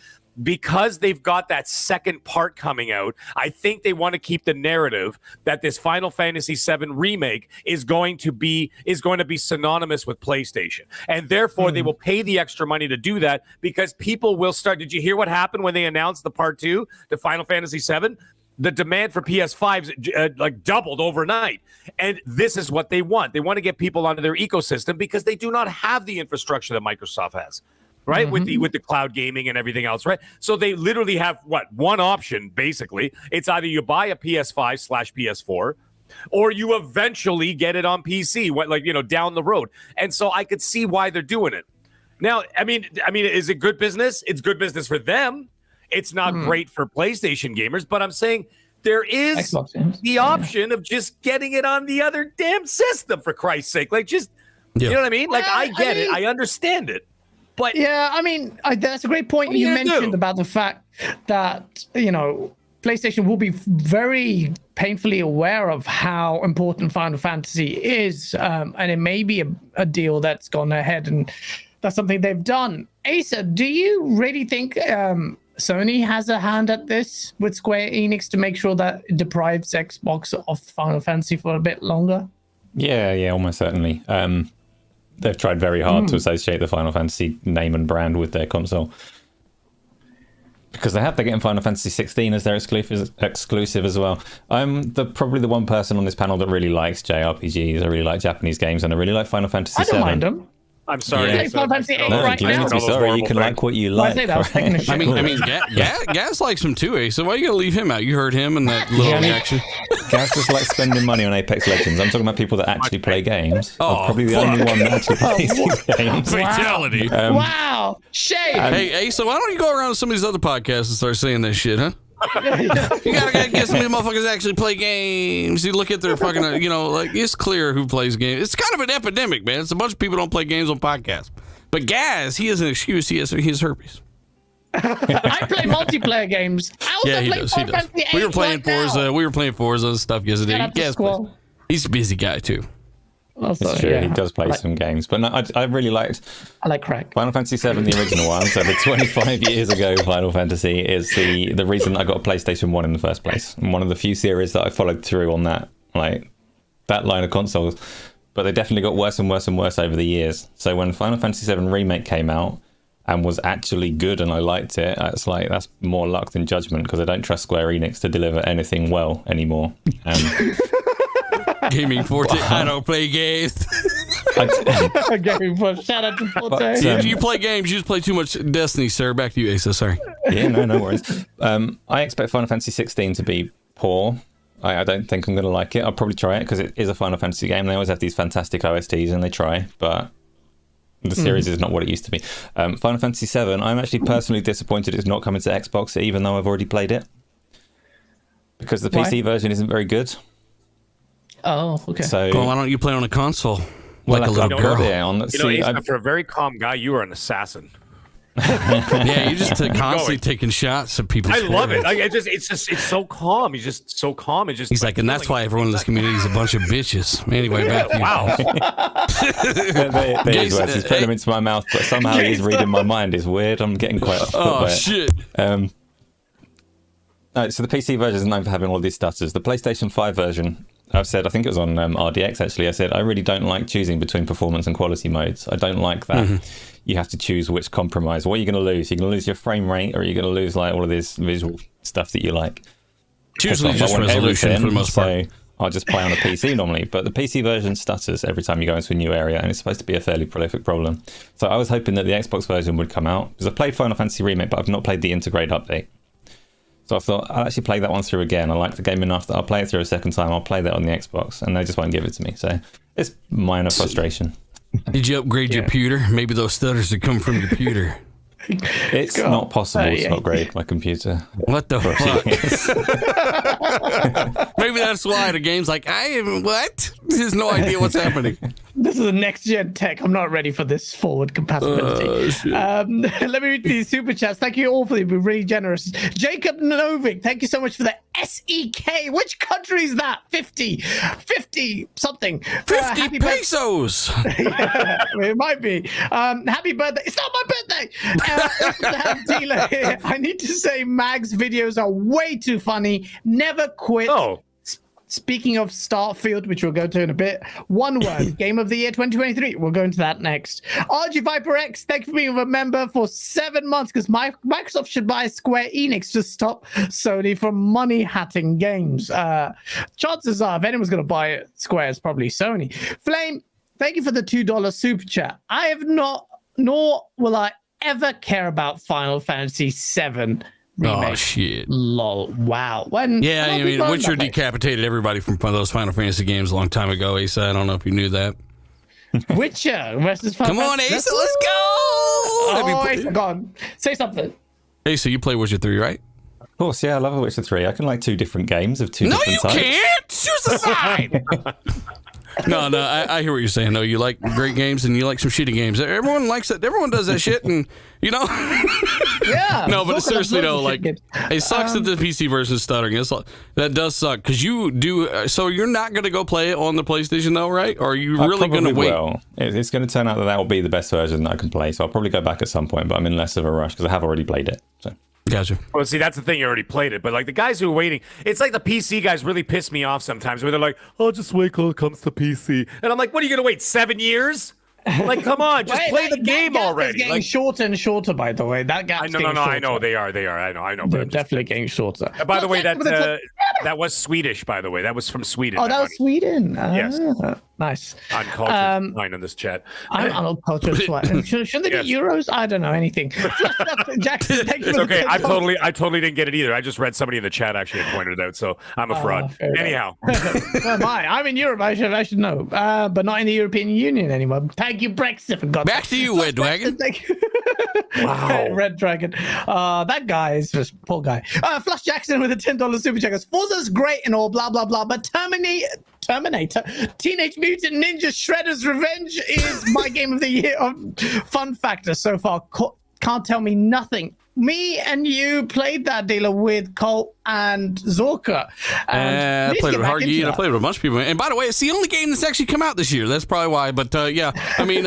Because they've got that second part coming out, I think they want to keep the narrative that this Final Fantasy VII remake is going to be synonymous with PlayStation. And therefore, they will pay the extra money to do that because people will start. Did you hear what happened when they announced the part 2, the Final Fantasy VII? The demand for PS5s doubled overnight. And this is what they want. They want to get people onto their ecosystem because they do not have the infrastructure that Microsoft has. Right, with the cloud gaming and everything else, right? So they literally have one option, basically. It's either you buy a PS5/PS4, or you eventually get it on PC, down the road. And so I could see why they're doing it. Now, I mean, is it good business? It's good business for them. It's not great for PlayStation gamers, but I'm saying there is the option of just getting it on the other damn system, for Christ's sake. You know what I mean? I get it. I understand it. But yeah, that's a great point you mentioned about the fact that, PlayStation will be very painfully aware of how important Final Fantasy is. And it may be a deal that's gone ahead, and that's something they've done. Asa, do you really think Sony has a hand at this with Square Enix to make sure that it deprives Xbox of Final Fantasy for a bit longer? Yeah, almost certainly. They've tried very hard to associate the Final Fantasy name and brand with their console. Because they're getting Final Fantasy 16 as their exclusive as well. I'm probably the one person on this panel that really likes JRPGs. I really like Japanese games, and I really like Final Fantasy 7. I don't mind them. I'm sorry. Yeah. Final Fantasy 8 No, right you don't now. need to be sorry. You can like what you like. I mean, Gaz likes him too, Ace. So why are you gonna leave him out? You heard him in that little reaction. Gaz just likes spending money on Apex Legends. I'm talking about people that actually play games. Oh, I'm probably the only one that actually plays these games. Fatality. Wow. Shame. Hey, Ace, so why don't you go around to some of these other podcasts and start saying that shit, huh? You gotta get some of these motherfuckers that actually play games. You look at their fucking, like, it's clear who plays games. It's kind of an epidemic, man. It's a bunch of people don't play games on podcasts. But Gaz, he has an excuse. He has herpes. I play multiplayer games. I also play Final Fantasy 8 We were playing right Forza. now. We were playing Forza and stuff yesterday. Gaz plays. He's a busy guy too. Also, It's true, he does play some games. But no, I really liked I like crack. Final Fantasy 7, the original one. So the 25 years ago Final Fantasy is the reason I got a PlayStation 1 in the first place. And one of the few series that I followed through on that line of consoles. But they definitely got worse and worse and worse over the years. So when Final Fantasy 7 Remake came out and was actually good and I liked it, it's like, that's more luck than judgment, because I don't trust Square Enix to deliver anything well anymore. Gaming Forte. I don't play games. Shout out to Forte. You play games. You just play too much Destiny, sir. Back to you, Asa. Sorry. Yeah, no worries. I expect Final Fantasy 16 to be poor. I don't think I'm going to like it. I'll probably try it because it is a Final Fantasy game. They always have these fantastic OSTs and they try, but the series is not what it used to be. Final Fantasy 7, I'm actually personally disappointed it's not coming to Xbox, even though I've already played it. Because the PC version isn't very good. Oh, okay. So, well, why don't you play on a console? Like a little girl. For a very calm guy, you are an assassin. Yeah, you just constantly taking shots at people. I love it. It's so calm. He's just so calm. He's like, and that's why everyone in this community is a bunch of bitches. Anyway, back to you. Wow. He's putting them into my mouth, but somehow he's reading my mind. It's weird. I'm getting quite shit. No, so the PC version is known for having all these stutters. The PlayStation 5 version, I've said, I think it was on RDX actually, I said, I really don't like choosing between performance and quality modes. I don't like that. You have to choose which compromise. What are you going to lose? You're going to lose your frame rate, or are you going to lose like all of this visual stuff that you like? It's usually just resolution for the most part. So I'll just play on a PC normally, but the PC version stutters every time you go into a new area, and it's supposed to be a fairly prolific problem. So I was hoping that the Xbox version would come out, because I played Final Fantasy Remake, but I've not played the Integrate update. So I thought, I'll actually play that one through again. I like the game enough that I'll play it through a second time. I'll play that on the Xbox, and they just won't give it to me. So it's minor frustration. Did you upgrade your computer? Maybe those stutters that come from your computer. It's not possible to upgrade my computer. What the fuck? Maybe that's why the game's like, what? There's no idea what's happening. This is a next-gen tech. I'm not ready for this forward compatibility. Let me read these super chats. Thank you all for being really generous. Jacob Novick, thank you so much for the SEK. Which country is that? 50 something. 50 pesos. Yeah, it might be. Happy birthday. It's not my birthday. Dealer here. I need to say Mag's videos are way too funny. Never quit. Oh. Speaking of Starfield, which we'll go to in a bit, one word, Game of the Year 2023. We'll go into that next. RG Viper X, thank you for being a member for 7 months, because Microsoft should buy Square Enix to stop Sony from money-hatting games. Chances are, if anyone's going to buy it, Square is probably Sony. Flame, thank you for the $2 super chat. I have not, nor will I ever care about Final Fantasy VII. Remake. Oh shit! Lol. Wow. Witcher decapitated everybody from those Final Fantasy games a long time ago. Asa, I don't know if you knew that. Witcher versus Final Come on, Fantasy. Asa, let's go! Asa, go on. Say something. Asa, you play Witcher 3, right? Of course, yeah, I love Witcher 3. I can like 2 different games of 2 different types. No, you can't! Choose a side! No, I hear what you're saying. No, you like great games and you like some shitty games. Everyone likes that. Everyone does that shit, and you know. Yeah. No, but seriously though, like it sucks that the PC version is stuttering. That does suck, because you do. So you're not going to go play it on the PlayStation though, right? Or are you really going to wait? Will. It's going to turn out that will be the best version that I can play. So I'll probably go back at some point, but I'm in less of a rush because I have already played it. So. Gotcha. Well, see, that's the thing. You already played it, but like the guys who are waiting, it's like the PC guys really piss me off sometimes. Where they're like, "I'll just wait till it comes to PC," and I'm like, "What are you gonna wait 7 years?" Like, come on, just play the game already. It's getting like, shorter and shorter, by the way. That gap's no, I know they are. I know. They're definitely getting shorter. By the way, that was Swedish. By the way, that was from Sweden. Oh, that was Sweden. Yes. Nice. Uncultured line on this chat. I'm uncultured. Shouldn't they get euros? I don't know anything. Jackson, thank you. It's okay. I totally didn't get it either. I just read somebody in the chat actually had pointed it out, so I'm a fraud. Anyhow, I'm in Europe. I should know, but not in the European Union anymore. Thank you, Brexit. For God's Back to you, Red Dragon. Thank you. Wow. Red Dragon. That guy is just poor guy. Flush Jackson with a $10 super check. Forza's great and all, blah blah blah, but Terminator, Teenage Mutant Ninja Shredder's Revenge is my game of the year. Fun factor so far. Can't tell me nothing. Me and you played that dealer with Colt and Zorka. I played with Hargy, and I played with a bunch of people. And by the way, it's the only game that's actually come out this year. That's probably why. But yeah, I mean,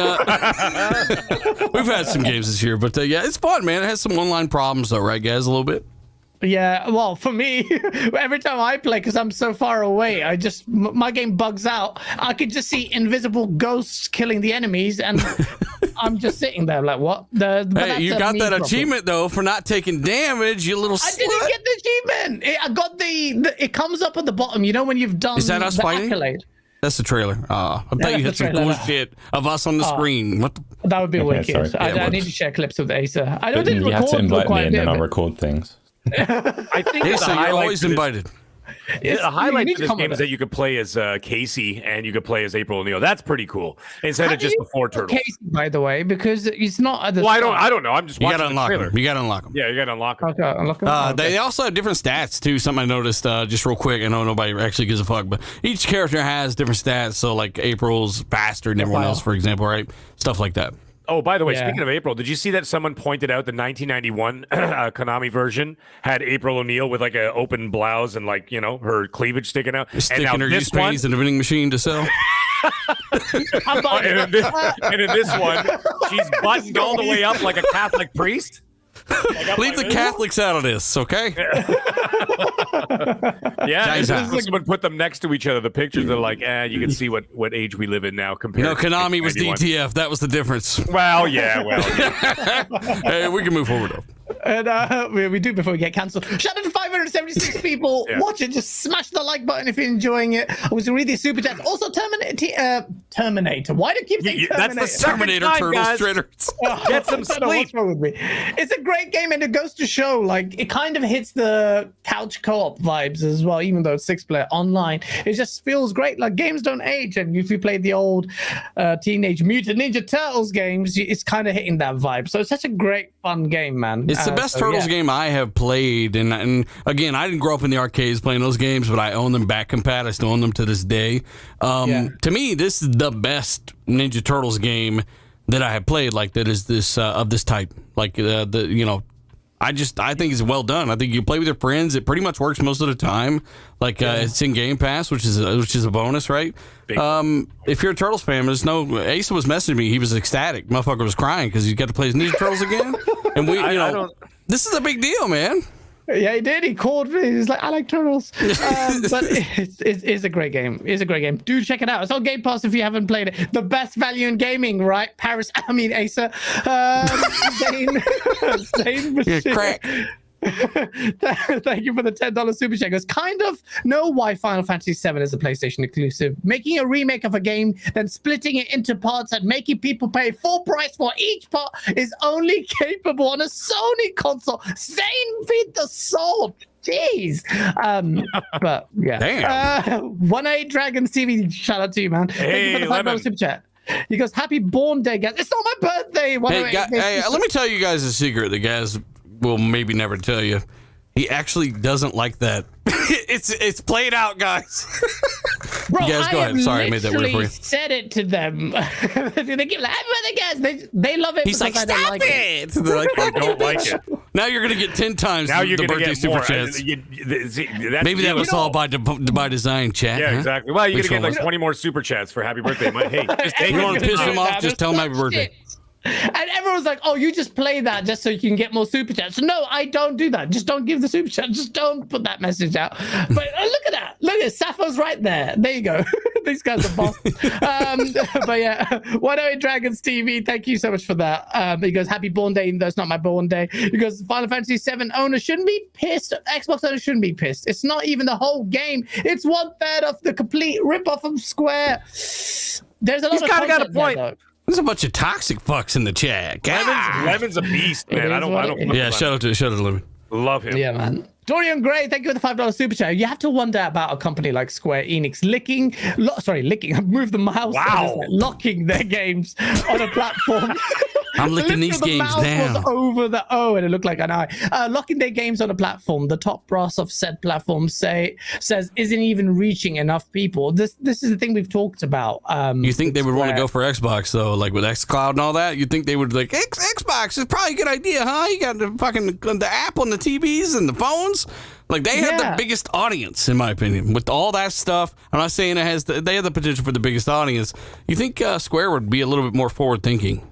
we've had some games this year. But yeah, it's fun, man. It has some online problems, though, right, guys? A little bit. Yeah, well, for me, every time I play, because I'm so far away, my game bugs out. I could just see invisible ghosts killing the enemies, and I'm just sitting there like, what? Hey, you got that achievement, though, for not taking damage, you little slut. I didn't get the achievement. I got it comes up at the bottom, you know, when you've done Is that us the fighting? accolade. That's the trailer. I bet you hit some cool shit of us on the screen. What the? That would be wicked. Sorry. I need to share clips of the Acer. I don't You have to invite me and then I'll record things. I think Hey, so you're always invited. The highlight of this game is that you could play as Casey and you could play as April O'Neil. That's pretty cool. Instead of just the four turtles. Casey, by the way, because it's not at the I don't know. I'm just watching You gotta unlock the trailer. them. You gotta unlock them. Yeah, you gotta unlock them. Okay, unlock them. Okay. They also have different stats too. Something I noticed just real quick. I know nobody actually gives a fuck, but each character has different stats. So like April's faster than everyone else, for example, right? Stuff like that. Oh, by the way, speaking of April, did you see that someone pointed out the 1991 Konami version had April O'Neil with like an open blouse and like, you know, her cleavage sticking out? Sticking her use panties in a vending machine to sell. And in this one, she's buttoned all the way up like a Catholic priest. Leave the Catholics out of this, okay? Yeah, someone put them next to each other. The pictures are like, you can see what age we live in now compared to Konami was DTF. That was the difference. Well, yeah. Hey, we can move forward, though. And we do before we get cancelled. Shout out to 576 people watching. Just smash the like button if you're enjoying it. I was reading the super chats. Also, Terminator. Why do you keep saying Terminator? That's the Terminator Turtle Shredders. Get some sleep. What's wrong with me? It's a great game, and it goes to show, like, it kind of hits the couch co-op vibes as well, even though it's 6-player online. It just feels great. Like, games don't age, and if you played the old Teenage Mutant Ninja Turtles games, it's kind of hitting that vibe. So it's such a great, fun game, man. It's the best Turtles game I have played, and again, I didn't grow up in the arcades playing those games, but I own them back compat. I still own them to this day. To me, this is the best Ninja Turtles game that I have played. Like that is this of this type. Like I think it's well done. I think you play with your friends. It pretty much works most of the time. Like it's in Game Pass, which is a bonus, right? If you're a Turtles fan, there's no. Asa was messaging me. He was ecstatic. Motherfucker was crying because he got to play his Ninja Turtles again. And this is a big deal, man. Yeah, he did. He called me. He's like, I like Turtles. But it's a great game. It's a great game. Do check it out. It's on Game Pass if you haven't played it. The best value in gaming, right? Asa. Zane Crack. Thank you for the $10 super check. It's kind of know why Final Fantasy VII is a PlayStation exclusive. Making a remake of a game, then splitting it into parts and making people pay full price for each part is only capable on a Sony console. Zane, feed the soul. Jeez. But yeah. Damn. 1A Dragons TV, shout out to you, man. Thank you for the $5 super chat. He goes, happy born day, guys. It's not my birthday. Let me tell you guys a secret. The guys will maybe never tell you. He actually doesn't like that. It's played out, guys. Bro, you guys go ahead. Sorry, I made that weird for you. Said it to them. They keep like, guys. They love it. He's like, stop it. They're like, I don't like it. Now you're gonna get 10 times Now you're the gonna birthday get super more. chats. Maybe that was all by design, chat. Yeah, huh? exactly. Well, you're gonna get like 20 more super chats for happy birthday. Hey, just take You want to piss him off? Just tell him happy birthday. And everyone's like, "Oh, you just play that just so you can get more super chats." No, I don't do that. Just don't give the super chat. Just don't put that message out. But look at that. Look at Sappho's right there. There you go. These guys are boss. But yeah, 108 Dragons TV. Thank you so much for that. He goes, "Happy born day," even though it's not my born day. He goes, "Final Fantasy VII owners shouldn't be pissed. Xbox owners shouldn't be pissed. It's not even the whole game. It's 1/3 of the complete rip-off of Square." There's a lot of got a content point. there, though. There's a bunch of toxic fucks in the chat. Lemon's a beast, man. I don't. Yeah, shout out to Lemon. Love him. Yeah, man. Dorian Gray, thank you for the $5 super chat. You have to wonder about a company like Square Enix licking. Move the mouse. Wow. Locking their games on a platform. I'm licking these The games mouse down. was over the O, and it looked like an I. Locking their games on a platform. The top brass of said platform says isn't even reaching enough people. This is the thing we've talked about. You think they would want to Square. go for Xbox though, like with xCloud and all that? You think they would like Xbox is probably a good idea, huh? You got the app on the TVs and the phones. Like they have the biggest audience, in my opinion, with all that stuff. I'm not saying they have the potential for the biggest audience. You think Square would be a little bit more forward thinking?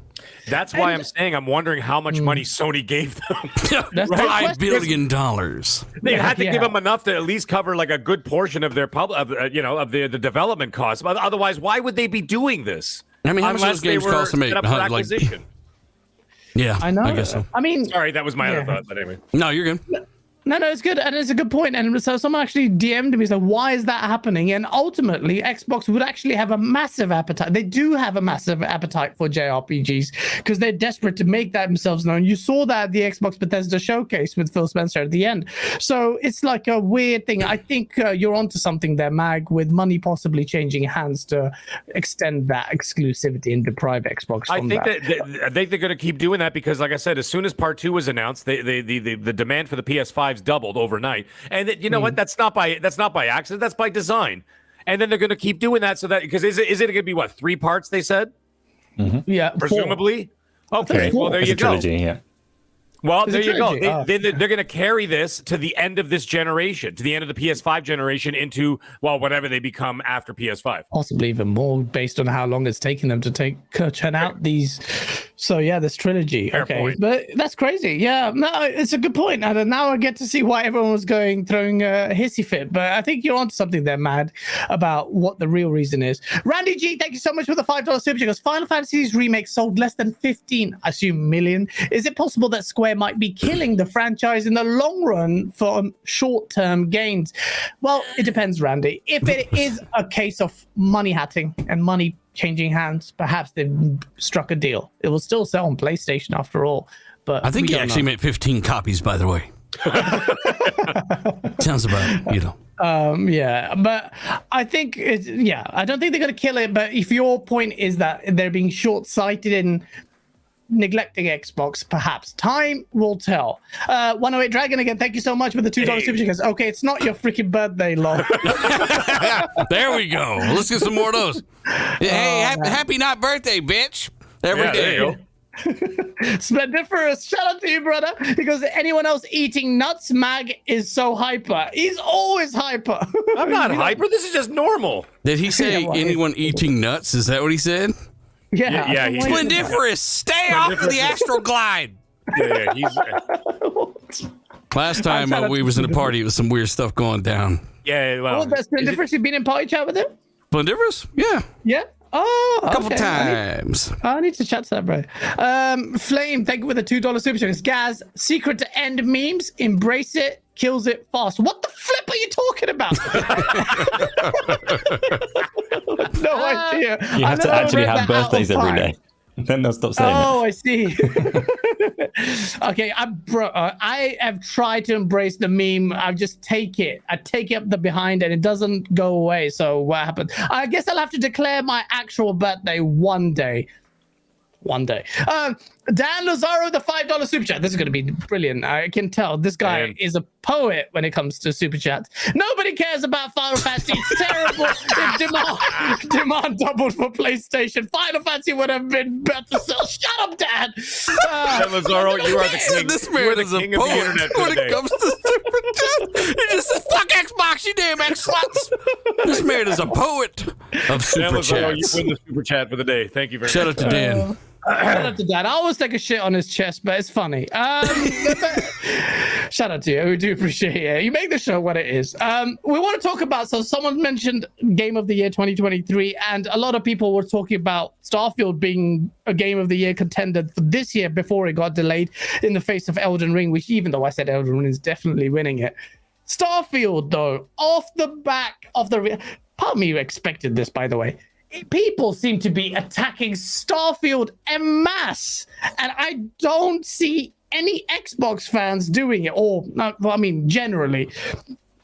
That's why I'm saying I'm wondering how much money Sony gave them. $5 billion. They had to give them enough to at least cover like a good portion of their the development costs. But otherwise, why would they be doing this? I mean, how much those games cost to make? Set up for acquisition. Yeah, I know. I guess so. I mean, Sorry, that was my other thought. But anyway, no, you're good. No, it's good, and it's a good point. And so someone actually DM'd me, said, "Why is that happening?" And ultimately, Xbox would actually have a massive appetite. They do have a massive appetite for JRPGs because they're desperate to make that themselves known. You saw that at the Xbox Bethesda showcase with Phil Spencer at the end. So it's like a weird thing. I think you're onto something there, Mag, with money possibly changing hands to extend that exclusivity and deprive Xbox from I think they're going to keep doing that because, like I said, as soon as Part 2 was announced, the demand for the PS5s doubled overnight. And you know what? That's not by accident. That's by design. And then they're going to keep doing that so that because is it going to be what 3 parts? They said. Mm-hmm. Yeah, presumably. 4. Okay, well there you go. Trilogy, yeah. Well, there you go. Oh. They're going to carry this to the end of this generation, to the end of the PS5 generation into, whatever they become after PS5. Possibly even more based on how long it's taking them to churn out these. So, yeah, this trilogy. Fair okay. point. But that's crazy. Yeah, no, it's a good point. And now I get to see why everyone was throwing a hissy fit. But I think you're onto something there, Mad, about what the real reason is. Randy G, thank you so much for the $5 super chat. Because Final Fantasy's remake sold less than 15, I assume, million. Is it possible that Square might be killing the franchise in the long run for short-term gains? Well, it depends, Randy. If it is a case of money hatting and money changing hands, perhaps they've struck a deal. It will still sell on PlayStation after all. But I think he actually made 15 copies, by the way. Sounds about, yeah, but I think I don't think they're going to kill it. But if your point is that they're being short-sighted in neglecting Xbox, perhaps time will tell. 108 Dragon again, thank you so much for the $2 super chat. Okay, it's not your freaking birthday, lol. There we go. Let's get some more of those. Hey, happy not birthday, bitch. Every day. There you go. Splendiferous, shout out to you, brother. Because anyone else eating nuts, Mag is so hyper. He's always hyper. I'm not hyper. This is just normal. Did he say anyone eating nuts? Is that what he said? Yeah. He's Splendiferous, stay off of the astral glide. Yeah, he's. Last time we was in a party, it was some weird stuff going down. Yeah, well. That's Splendiferous. You've been in party chat with him? Splendiferous? Yeah. Yeah. Oh, A couple times. I need to chat to that, bro. Flame, thank you for the $2 super chat. Gaz, secret to end memes, embrace it, kills it fast. What the flip are you talking about? No idea. You have to actually have birthdays every day. Then they'll stop saying it. Oh, I see. Okay, I have tried to embrace the meme. I just take it. I take it up the behind and it doesn't go away. So what happened? I guess I'll have to declare my actual birthday one day. Dan Lazaro, the $5 super chat. This is going to be brilliant. I can tell this guy is a poet when it comes to super chats. Nobody cares about Final Fantasy. It's terrible. If demand doubled for PlayStation, Final Fantasy would have been better sell. Shut up, Dan. Dan Lazaro, you are the king. This man is a poet when it comes to super chat. He just says, fuck Xbox, you damn X sluts. This man is a poet of super Dan Lazaro, you chats. win the super chat for the day. Thank you very much. Shout out to Dan. Shout out to Dad. I always take a shit on his chest, but it's funny. Shout out to you. We do appreciate it. You make the show what it is. We want to talk about, so someone mentioned Game of the Year 2023, and a lot of people were talking about Starfield being a Game of the Year contender for this year before it got delayed in the face of Elden Ring, which even though I said Elden Ring is definitely winning it. Starfield, though, off the back of the... Part of me expected this, by the way. People seem to be attacking Starfield en masse, and I don't see any Xbox fans doing it, or I mean, generally.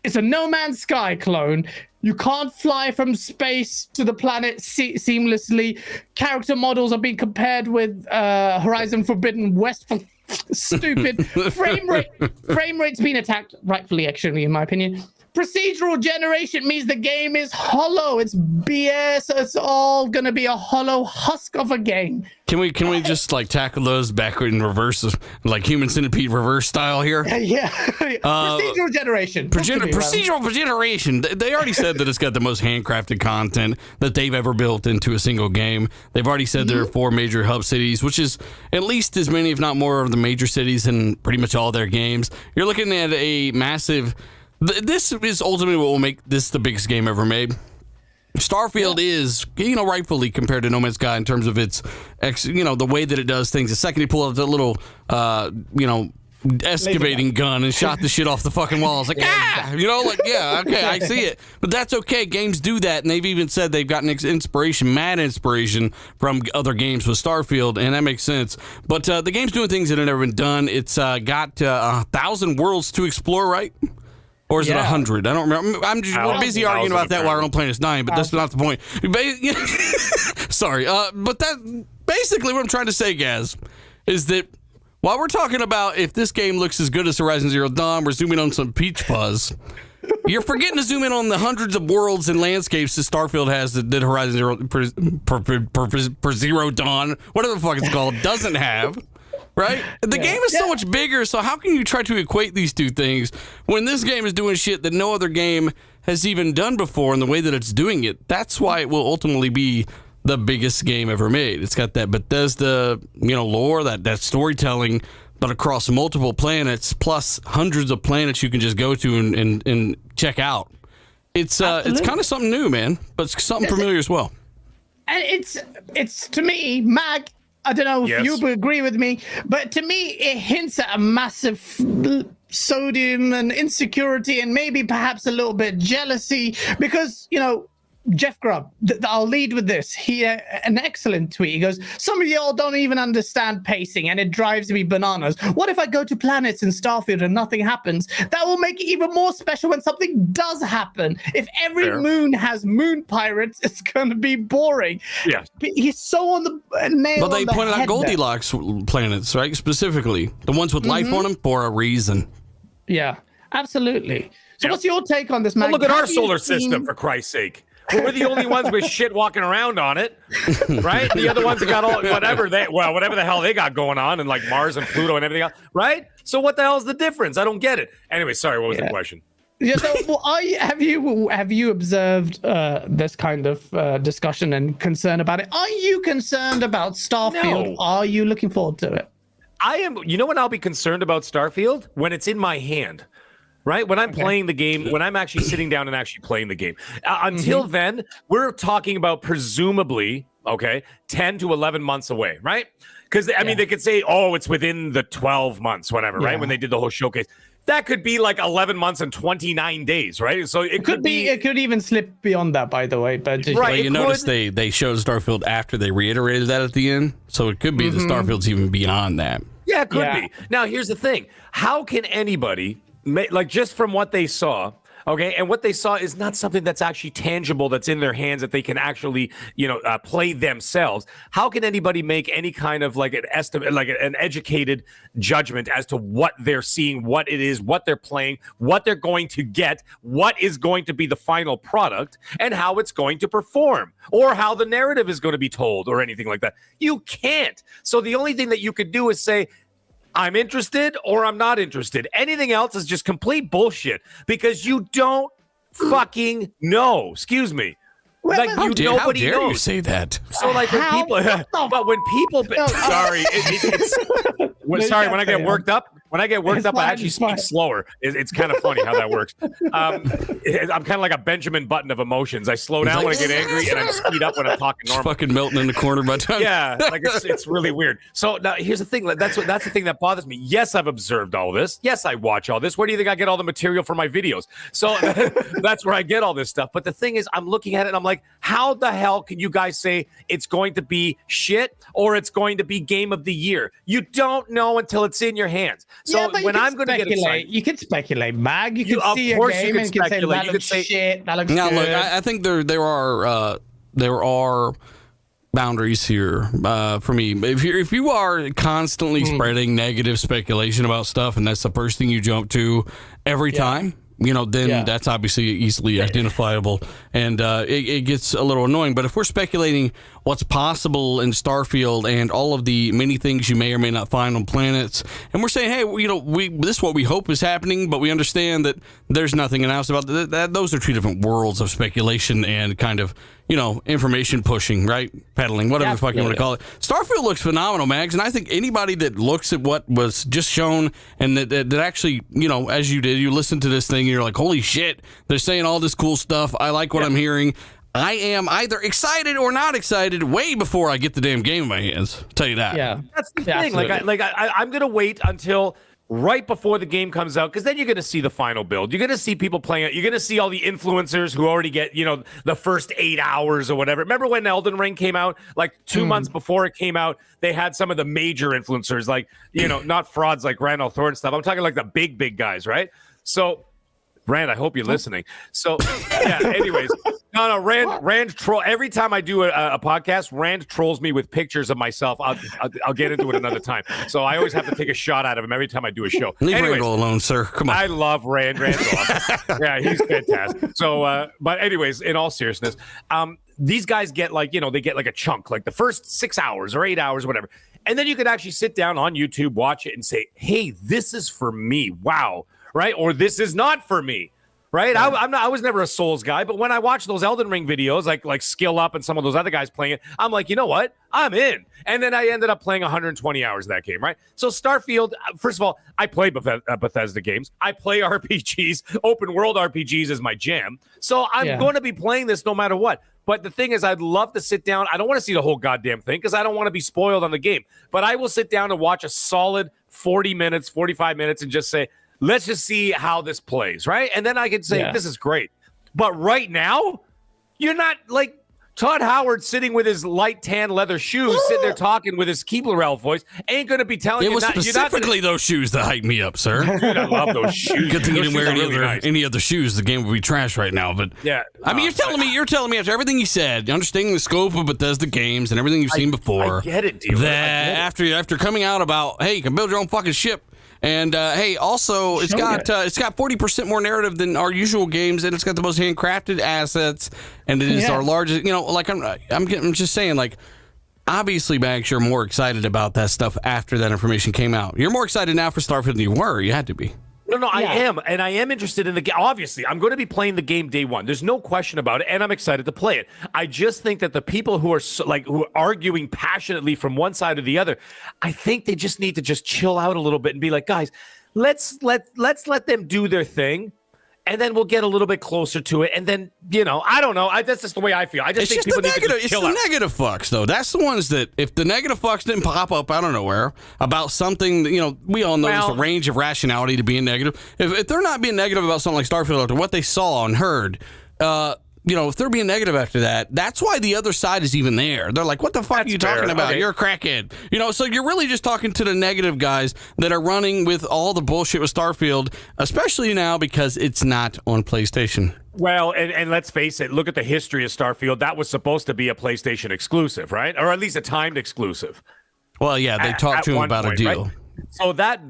It's a No Man's Sky clone. You can't fly from space to the planet seamlessly. Character models are being compared with Horizon Forbidden West for stupid. Frame rate's been attacked, rightfully, actually, in my opinion. Procedural generation means the game is hollow. It's BS. It's all gonna be a hollow husk of a game. Can we just like tackle those backward in reverse, like Human Centipede reverse style here? Yeah. Procedural generation. Procedural generation. They already said that it's got the most handcrafted content that they've ever built into a single game. They've already said there are 4 major hub cities, which is at least as many, if not more, of the major cities in pretty much all their games. You're looking at a massive... This is ultimately what will make this the biggest game ever made. Starfield is, rightfully compared to No Man's Sky in terms of its, the way that it does things. The second you pull out the little, excavating gun and shot the shit off the fucking wall, it's like, I see it. But that's okay. Games do that, and they've even said they've gotten mad inspiration from other games with Starfield, and that makes sense. But the game's doing things that have never been done. It's got 1,000 worlds to explore, right? Or is it 100? I don't remember. We're busy arguing about that while we're on Planet 9, but that's not the point. Sorry. But that basically what I'm trying to say, Gaz, is that while we're talking about if this game looks as good as Horizon Zero Dawn, we're zooming on some peach fuzz. You're forgetting to zoom in on the hundreds of worlds and landscapes that Starfield has that Horizon Zero Dawn, whatever the fuck it's called, doesn't have. Right? The game is so much bigger, so how can you try to equate these two things when this game is doing shit that no other game has even done before in the way that it's doing it? That's why it will ultimately be the biggest game ever made. It's got that Bethesda, lore, that storytelling, but across multiple planets, plus hundreds of planets you can just go to and check out. It's kind of something new, man, but it's something familiar as well. And it's to me, MAGG, I don't know if you would agree with me, but to me, it hints at a massive sodium and insecurity and maybe perhaps a little bit jealousy because, Jeff Grubb, I'll lead with this. He an excellent tweet. He goes, some of y'all don't even understand pacing and it drives me bananas. What if I go to planets in Starfield and nothing happens? That will make it even more special when something does happen. If every moon has moon pirates, it's going to be boring. Yeah. He's so on the nail. But they pointed out Goldilocks planets, right? Specifically. The ones with life on them for a reason. Yeah, absolutely. So what's your take on this, man? Well, look at our solar system, for Christ's sake. We're the only ones with shit walking around on it, right? The other ones that got all whatever the hell they got going on, and like Mars and Pluto and everything else, right? So what the hell is the difference? I don't get it. Anyway, sorry, what was the question? Yeah, so have you observed this kind of discussion and concern about it? Are you concerned about Starfield? No. Are you looking forward to it? I am. You know when I'll be concerned about Starfield? When it's in my hand. Right? When I'm playing the game, when I'm actually sitting down and actually playing the game. Until then, we're talking about presumably, 10 to 11 months away, right? Because, I mean, they could say, it's within the 12 months, whatever, right? When they did the whole showcase. That could be like 11 months and 29 days, right? So it could be. It could even slip beyond that, by the way. But right, well, you notice they showed Starfield after they reiterated that at the end. So it could be the Starfield's even beyond that. Yeah, it could be. Now, here's the thing. How can anybody... like just from what they saw, and what they saw is not something that's actually tangible, that's in their hands, that they can actually, play themselves. How can anybody make any kind of like an estimate, like an educated judgment as to what they're seeing, what it is, what they're playing, what they're going to get, what is going to be the final product, and how it's going to perform, or how the narrative is going to be told, or anything like that? You can't. So the only thing that you could do is say, I'm interested or I'm not interested. Anything else is just complete bullshit because you don't fucking know. Excuse me. like How nobody dare knows. you say that? So like when people, but when people, sorry, sorry, when I get worked up, I actually speak slower. It's kind of funny how that works. I'm kind of like a Benjamin Button of emotions. I slow down when I get angry, and I speed up when I'm talking normal. Fucking melting in the corner by the time. Yeah, like it's really weird. So now here's the thing. That's the thing that bothers me. Yes, I've observed all this. Yes, I watch all this. Where do you think I get all the material for my videos? So that's where I get all this stuff. But the thing is, I'm looking at it and I'm like, how the hell can you guys say it's going to be shit or it's going to be game of the year? You don't know until it's in your hands. So when I'm going to get excited, you can speculate, Mag. You can see a game and say that looks shit. That looks now, good. look, I think there are boundaries here for me. If you are constantly spreading negative speculation about stuff, and that's the first thing you jump to every time, then that's obviously easily identifiable, and it gets a little annoying. But if we're speculating what's possible in Starfield and all of the many things you may or may not find on planets, and we're saying, hey, this is what we hope is happening, but we understand that there's nothing announced about that. Those are two different worlds of speculation and kind of information pushing, right? Peddling, whatever the fuck you want to call it. Starfield looks phenomenal, Mags, and I think anybody that looks at what was just shown and that actually, as you did, you listen to this thing and you're like, holy shit, they're saying all this cool stuff. I like what I'm hearing. I am either excited or not excited way before I get the damn game in my hands. I'll tell you that. Yeah, that's the thing. I'm gonna wait until right before the game comes out, because then you're going to see the final build. You're going to see people playing it. You're going to see all the influencers who already get, the first 8 hours or whatever. Remember when Elden Ring came out? Like 2 months before it came out, they had some of the major influencers, like, not frauds like Randall Thor and stuff. I'm talking like the big guys, right? So, Rand, I hope you're listening. So, yeah, anyways. No, Rand troll. Every time I do a podcast, Rand trolls me with pictures of myself. I'll get into it another time. So I always have to take a shot out of him every time I do a show. Leave Randall alone, sir. Come on. I love Rand. Rand's awesome. Yeah, he's fantastic. So, but anyways, in all seriousness, these guys get they get like a chunk, like the first 6 hours or 8 hours, whatever. And then you could actually sit down on YouTube, watch it and say, hey, this is for me. Wow. Right? Or this is not for me. Right? Yeah. I was never a Souls guy, but when I watch those Elden Ring videos, like Skill Up and some of those other guys playing it, I'm like, you know what? I'm in. And then I ended up playing 120 hours of that game, right? So Starfield, first of all, I play Bethesda games. I play RPGs. Open world RPGs is my jam. So I'm going to be playing this no matter what. But the thing is, I'd love to sit down. I don't want to see the whole goddamn thing because I don't want to be spoiled on the game. But I will sit down and watch a solid 40 minutes, 45 minutes and just say, let's just see how this plays, right? And then I can say, this is great. But right now, you're not like Todd Howard sitting with his light tan leather shoes, sitting there talking with his Keebler Elf voice, ain't going to be telling you. It was specifically those shoes that hyped me up, sir. Dude, I love those shoes. Good thing you didn't wear any other shoes. The game would be trash right now. But yeah, I mean, you're telling me after everything you said, understanding the scope of Bethesda games and everything you've seen before, I get it, dude. That after coming out about, hey, you can build your own fucking ship. And hey, also it's got 40% more narrative than our usual games, and it's got the most handcrafted assets, and it is our largest. I'm just saying, like, obviously, Max, you're more excited about that stuff after that information came out. You're more excited now for Starfield than you were. You had to be. No, I am, and I am interested in the game. Obviously, I'm going to be playing the game day one. There's no question about it, and I'm excited to play it. I just think that the people who are who are arguing passionately from one side or the other, I think they just need to just chill out a little bit and be like, guys, let's let them do their thing. And then we'll get a little bit closer to it. And then, I don't know. That's just the way I feel. I just think people need to just chill out. It's the negative fucks, though. That's the ones that, if the negative fucks didn't pop up out of nowhere about something, that, we all know there's a range of rationality to being negative. If they're not being negative about something like Starfield after what they saw and heard, if they're being negative after that, that's why the other side is even there. They're like, what the fuck are you talking about? Okay. You're a crackhead. So you're really just talking to the negative guys that are running with all the bullshit with Starfield, especially now because it's not on PlayStation. Well, and let's face it, look at the history of Starfield. That was supposed to be a PlayStation exclusive, right? Or at least a timed exclusive. Well, yeah, they talked to him about a deal. Right? So that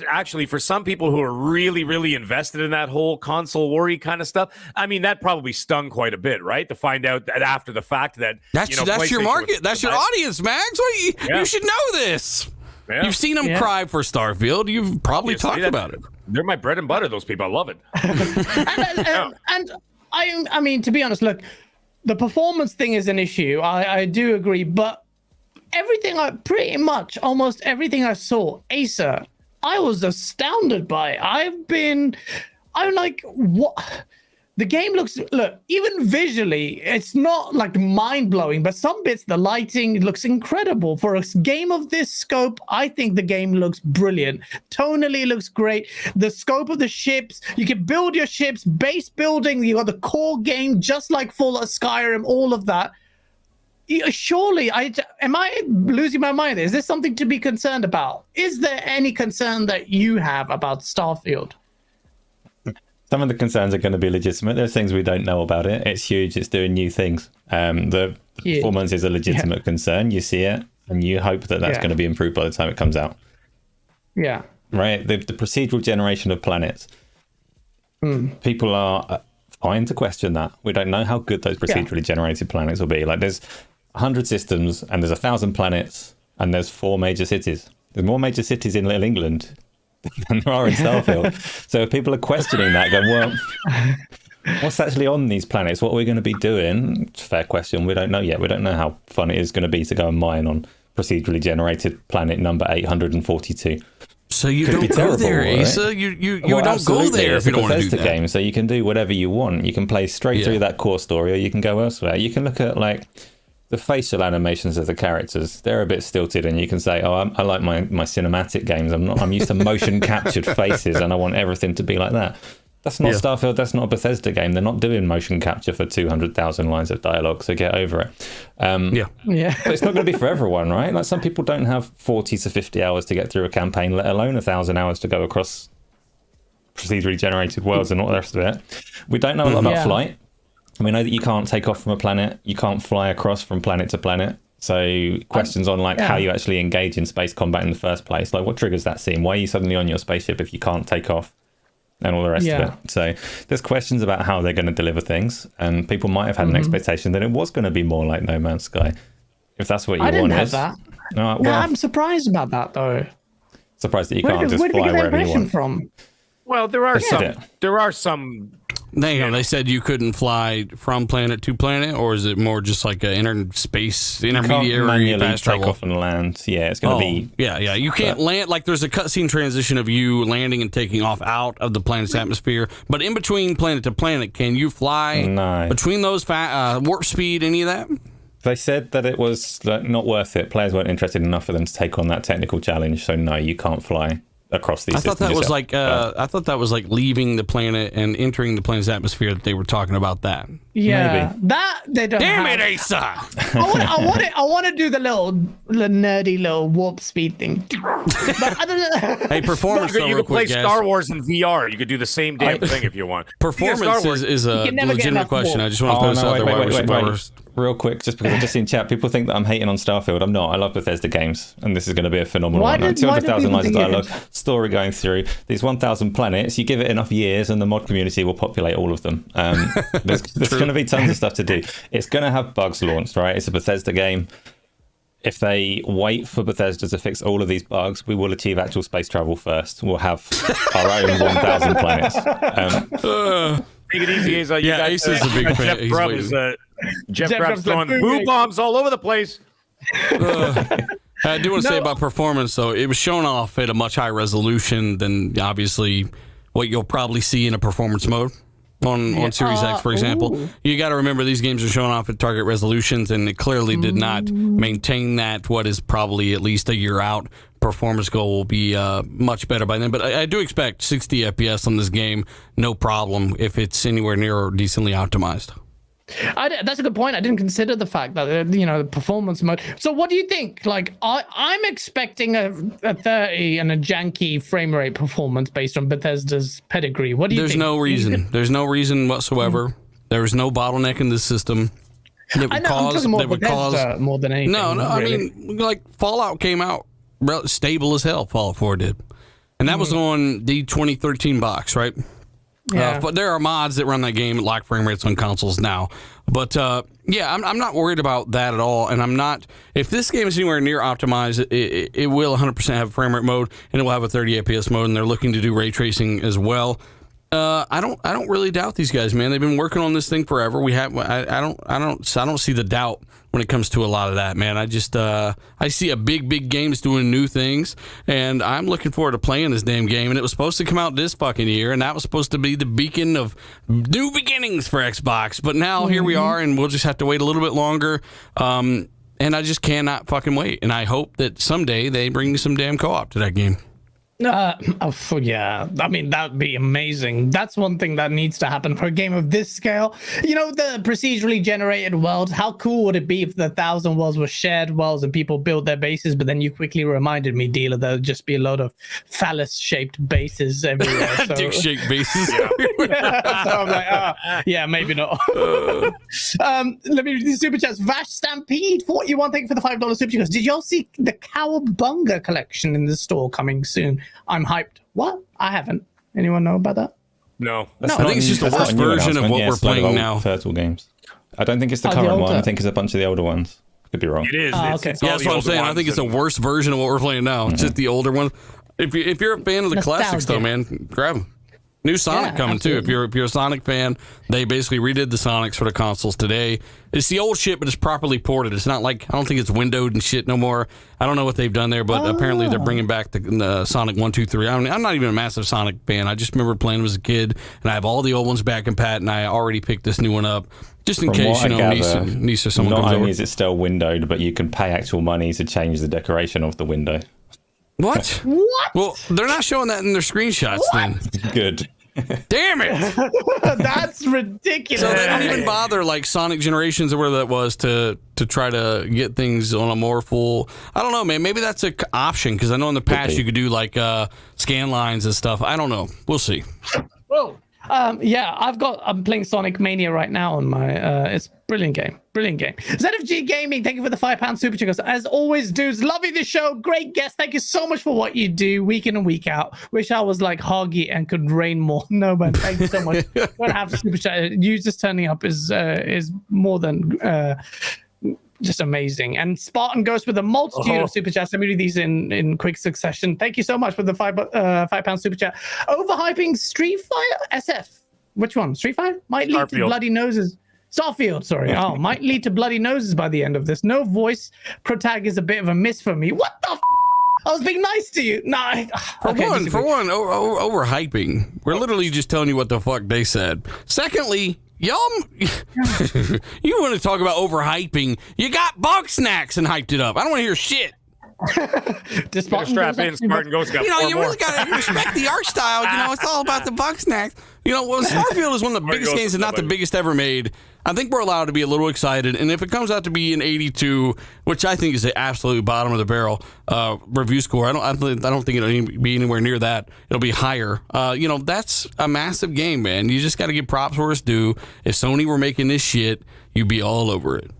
actually, for some people who are really, really invested in that whole console worry kind of stuff, I mean, that probably stung quite a bit, right? To find out that after the fact that that's your market, that's your audience, Max. You should know this. Yeah. You've seen them cry for Starfield. You've probably talked about it. They're my bread and butter. Those people, I love it. and I mean, to be honest, look. the performance thing is an issue. I do agree, but almost everything I saw, Acer, I was astounded by. I'm like, what? The game even visually, it's not like mind-blowing, but some bits, the lighting looks incredible. For a game of this scope, I think the game looks brilliant. Tonally looks great. The scope of the ships, you can build your ships, base building, you got the core game, just like full of Skyrim, all of that. Surely, am I losing my mind? Is this something to be concerned about? Is there any concern that you have about Starfield? Some of the concerns are going to be legitimate. There's things we don't know about it. It's huge. It's doing new things. The performance is a legitimate concern. You see it, and you hope that that's going to be improved by the time it comes out. Yeah. Right? The procedural generation of planets. People are fine to question that. We don't know how good those procedurally generated planets will be. Like, there's 100 systems, and there's 1,000 planets, and there's 4 major cities. There's more major cities in Little England than there are in Starfield. So if people are questioning that, going, well, what's actually on these planets? What are we going to be doing? It's a fair question. We don't know yet. We don't know how fun it is going to be to go and mine on procedurally generated planet number 842. So you don't go there, right? Asa. You don't go there if you don't want to do that. Game, so you can do whatever you want. You can play straight through that core story, or you can go elsewhere. You can look at like the facial animations of the characters. They're a bit stilted, and you can say, "Oh, I like my cinematic games. I'm used to motion captured faces, and I want everything to be like that." That's not Starfield. That's not a Bethesda game. They're not doing motion capture for 200,000 lines of dialogue. So get over it. But it's not going to be for everyone, right? Like, some people don't have 40 to 50 hours to get through a campaign, let alone 1,000 hours to go across procedurally generated worlds and all the rest of it. We don't know a lot about flight. We know that you can't take off from a planet. You can't fly across from planet to planet. So questions on like how you actually engage in space combat in the first place. Like, what triggers that scene? Why are you suddenly on your spaceship if you can't take off? And all the rest of it. So there's questions about how they're going to deliver things, and people might have had an expectation that it was going to be more like No Man's Sky, if that's what you wanted. I didn't have that. No, I'm surprised about that, though. Surprised that you can't just fly wherever you want. From? Well, there are some. They said you couldn't fly from planet to planet, or is it more just like an intermediary fast take travel? Off and land? Yeah, it's going to be. Yeah. You can't land. Like, there's a cutscene transition of you landing and taking off out of the planet's atmosphere, but in between planet to planet, can you fly between those warp speed? Any of that? They said that it was not worth it. Players weren't interested enough for them to take on that technical challenge. So no, you can't fly across these. I thought that was like leaving the planet and entering the planet's atmosphere. That they were talking about that. Yeah, maybe. That they don't. Damn have. it, Asa! I want to do the nerdy little warp speed thing. But I don't know. Hey, performance. You could play Star Wars in VR. You could do the same damn thing if you want. Performance is a legitimate question. I just want to throw this out there. Wait. Real quick, just because I've just seen chat, people think that I'm hating on Starfield. I'm not. I love Bethesda games, and this is going to be a phenomenal one. 200,000 lines of dialogue, story going through these 1,000 planets. You give it enough years, and the mod community will populate all of them. There's going to be tons of stuff to do. It's going to have bugs launched, right? It's a Bethesda game. If they wait for Bethesda to fix all of these bugs, we will achieve actual space travel first. We'll have our own 1,000 planets. Take it easy, Asa. Ace is a big fan. Jeff Grubb's throwing boo bombs all over the place. I do want to say about performance, though. It was shown off at a much higher resolution than obviously what you'll probably see in a performance mode on Series X, for example. You got to remember these games are shown off at target resolutions, and it clearly did not maintain that. What is probably at least a year out. Performance goal will be much better by then. But I do expect 60 FPS on this game, no problem, if it's anywhere near or decently optimized. That's a good point. I didn't consider the fact that the performance mode. So what do you think? Like, I'm expecting a 30 and a janky frame rate performance based on Bethesda's pedigree. What do you think? There's no reason. There's no reason whatsoever. There is no bottleneck in the system. I'm talking more Bethesda more than anything. No. Really. I mean, like, Fallout came out stable as hell. Fallout 4 did, and that was on the 2013 box, right? Yeah. But there are mods that run that game at lock frame rates on consoles now. But I'm not worried about that at all. And I'm not. If this game is anywhere near optimized, it will 100% have frame rate mode, and it will have a 30 FPS mode. And they're looking to do ray tracing as well. I don't really doubt these guys, man. They've been working on this thing forever. I don't see the doubt when it comes to a lot of that, man. I just I see a big games doing new things, and I'm looking forward to playing this damn game. And it was supposed to come out this fucking year, and that was supposed to be the beacon of new beginnings for Xbox. But now here we are, and we'll just have to wait a little bit longer. And I just cannot fucking wait. And I hope that someday they bring some damn co-op to that game. Yeah, I mean, that'd be amazing. That's one thing that needs to happen for a game of this scale. You know, the procedurally generated worlds, how cool would it be if the 1,000 worlds were shared worlds and people built their bases, but then you quickly reminded me, Dealer, there'd just be a load of phallus-shaped bases everywhere. So. Dick-shaped bases. Yeah, so I'm like, yeah, maybe not. Let me read the super chats. Vash Stampede, 41, thank you for the $5 super chats. Did y'all see the Cowabunga collection in the store coming soon? I'm hyped. What? I haven't. Anyone know about that? No. I think it's just a worse version of what we're playing now. Turtle games. I don't think it's the current one. I think it's a bunch of the older ones. Could be wrong. It is. Okay. It's all That's the what I'm older saying. I ones think it's a worse version of what we're playing now. It's just the older one. If you're a fan of the classics, though, man, grab them. New Sonic coming too. If you're a Sonic fan, they basically redid the Sonics for the consoles today. It's the old shit, but it's properly ported. It's not like, I don't think it's windowed and shit no more. I don't know what they've done there, but apparently they're bringing back the Sonic 1, 2, 3. I'm not even a massive Sonic fan. I just remember playing them as a kid, and I have all the old ones back in pat, and I already picked this new one up just in case, niece or someone comes over. Not only is it still windowed, but you can pay actual money to change the decoration of the window. What? What? Well, they're not showing that in their screenshots then. Good. Damn it! That's ridiculous. So they don't even bother, like Sonic Generations or whatever that was, to try to get things on a more full. I don't know, man. Maybe that's an option, because I know in the past you could do like scan lines and stuff. I don't know. We'll see. Whoa. Yeah, I'm playing Sonic Mania right now on my it's brilliant game. ZFG Gaming, thank you for the £5 super chat. As always, dudes, love you this show. Great guest. Thank you so much for what you do week in and week out. Wish I was like Hoggy and could rain more. No, but thank you so much. Don't have super chat. You just turning up is more than just amazing. And Spartan goes with a multitude of super chats. Let me read these in quick succession. Thank you so much for the £5 super chat. Overhyping Street Fighter SF. Which one? Street Fighter? Might lead to bloody noses. Starfield, sorry. Oh, might lead to bloody noses by the end of this. No voice protag is a bit of a miss for me. What the I was being nice to you. Nah. For one, overhyping. We're literally just telling you what the fuck they said. Secondly, y'all, you want to talk about overhyping? You got bug snacks and hyped it up. I don't want to hear shit. Strap in, Spartan Ghost got you really got to respect the art style. It's all about the bug snacks. Starfield is one of the biggest games and not the biggest ever made. I think we're allowed to be a little excited, and if it comes out to be an 82, which I think is the absolute bottom of the barrel review score, I don't think it'll be anywhere near that. It'll be higher. That's a massive game, man. You just got to give props where it's due. If Sony were making this shit, you'd be all over it.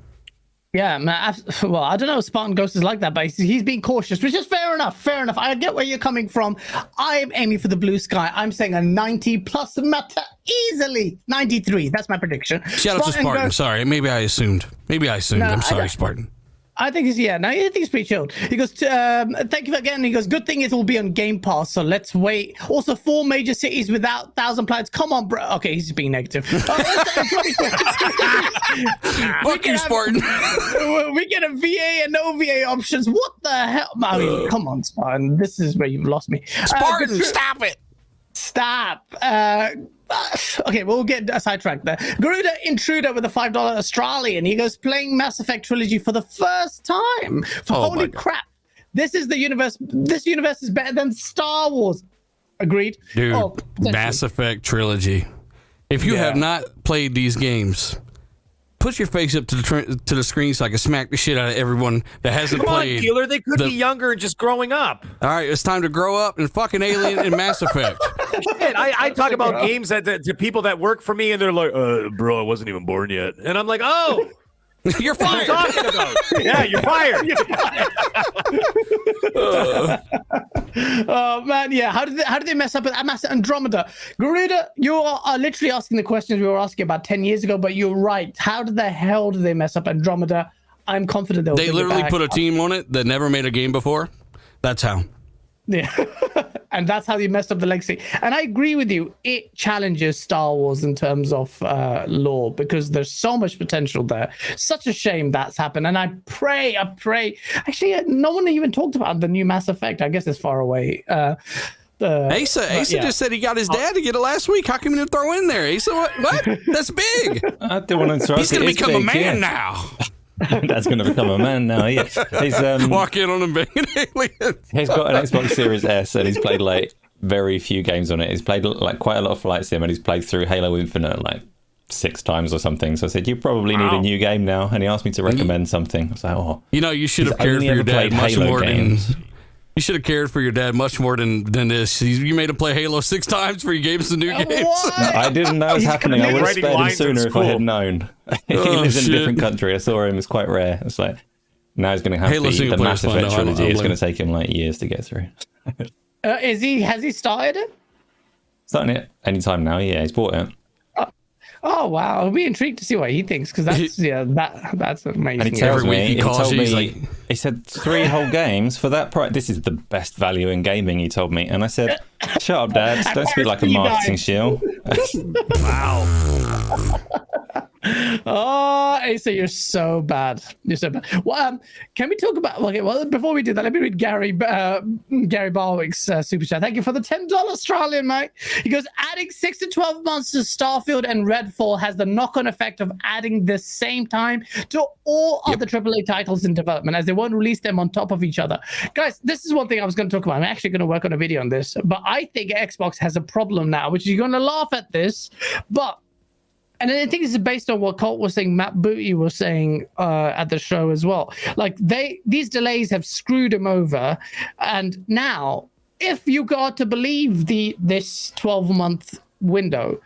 Yeah, man. Well, I don't know if Spartan Ghost is like that, but he's being cautious, which is fair enough. I get where you're coming from. I'm aiming for the blue sky. I'm saying a 90 plus matter easily. 93. That's my prediction. Shout out to Spartan. Ghost, sorry. Maybe I assumed. No, I'm sorry, Spartan. I think I think he's pretty chilled. He goes, thank you again. He goes, good thing it will be on Game Pass, so let's wait. Also, 4 major cities without 1,000 planets. Come on, bro. Okay, he's being negative. Fuck you, Spartan. We get a VA and no VA options. What the hell? I mean, come on, Spartan. This is where you've lost me. Spartan, stop it. Stop. Okay, we'll get sidetracked there. Garuda Intruder with a $5 Australian. He goes, playing Mass Effect Trilogy for the first time. Holy crap. This is the universe. This universe is better than Star Wars. Agreed? Dude, Mass Effect Trilogy. If you have not played these games, put your face up to the screen so I can smack the shit out of everyone that hasn't played. Dealer, they could be younger and just growing up. All right, it's time to grow up and fucking Alien and Mass Effect. Shit, I talk about games to people that work for me, and they're like, bro, I wasn't even born yet. And I'm like, oh. You're fired. What are you talking about? Yeah, you're fired. Oh man, yeah. How did they mess up with Mass Andromeda? Garuda, you are literally asking the questions we were asking about 10 years ago, but you're right. How the hell did they mess up Andromeda? I'm confident they'll They literally put a team on it that never made a game before. That's how. Yeah. and that's how you messed up the legacy. And I agree with you. It challenges Star Wars in terms of lore because there's so much potential there. Such a shame that's happened. And I pray. Actually, no one even talked about the new Mass Effect. I guess it's far away. Asa just said he got his dad to get it last week. How come you didn't throw in there? Asa, what? That's big. I don't want to interrupt. He's going to become a man now. That's going to become a man now. Yeah, he's walk in on him banging aliens. He's got an Xbox Series S, and he's played like very few games on it. He's played like quite a lot of flight sim, and he's played through Halo Infinite like 6 times or something. So I said, you probably need a new game now, and he asked me to recommend something. I was like, oh, you should have cared for your dad much more than. You should have cared for your dad much more than this. You made him play Halo 6 times for you gave us the new games. No, I didn't know it was happening. I would have spared him sooner if I had known. He lives in a different country. I saw him. It's quite rare. It's like, now he's going to have the Mass Effect trilogy. It's going to take him like years to get through. Has he started it? Starting it anytime now. Yeah, he's bought it. Oh wow! I'll be intrigued to see what he thinks because that's amazing. And he tells me, he said 3 whole games for that price. This is the best value in gaming. He told me, and I said, "Shut up, Dad! Don't speak like a marketing shill." Wow. Oh, Asa, you're so bad. You're so bad. Well, can we talk about? Okay, well, before we do that, let me read Gary Barwick's super chat. Thank you for the $10 Australian, mate. He goes, adding 6 to 12 months to Starfield and Redfall has the knock-on effect of adding the same time to all other AAA titles in development, as they won't release them on top of each other. Guys, this is one thing I was going to talk about. I'm actually going to work on a video on this, but I think Xbox has a problem now, which you're going to laugh at this, but. And I think this is based on what Colt was saying, Matt Booty was saying at the show as well. Like these delays have screwed him over. And now, if you got to believe this 12-month window,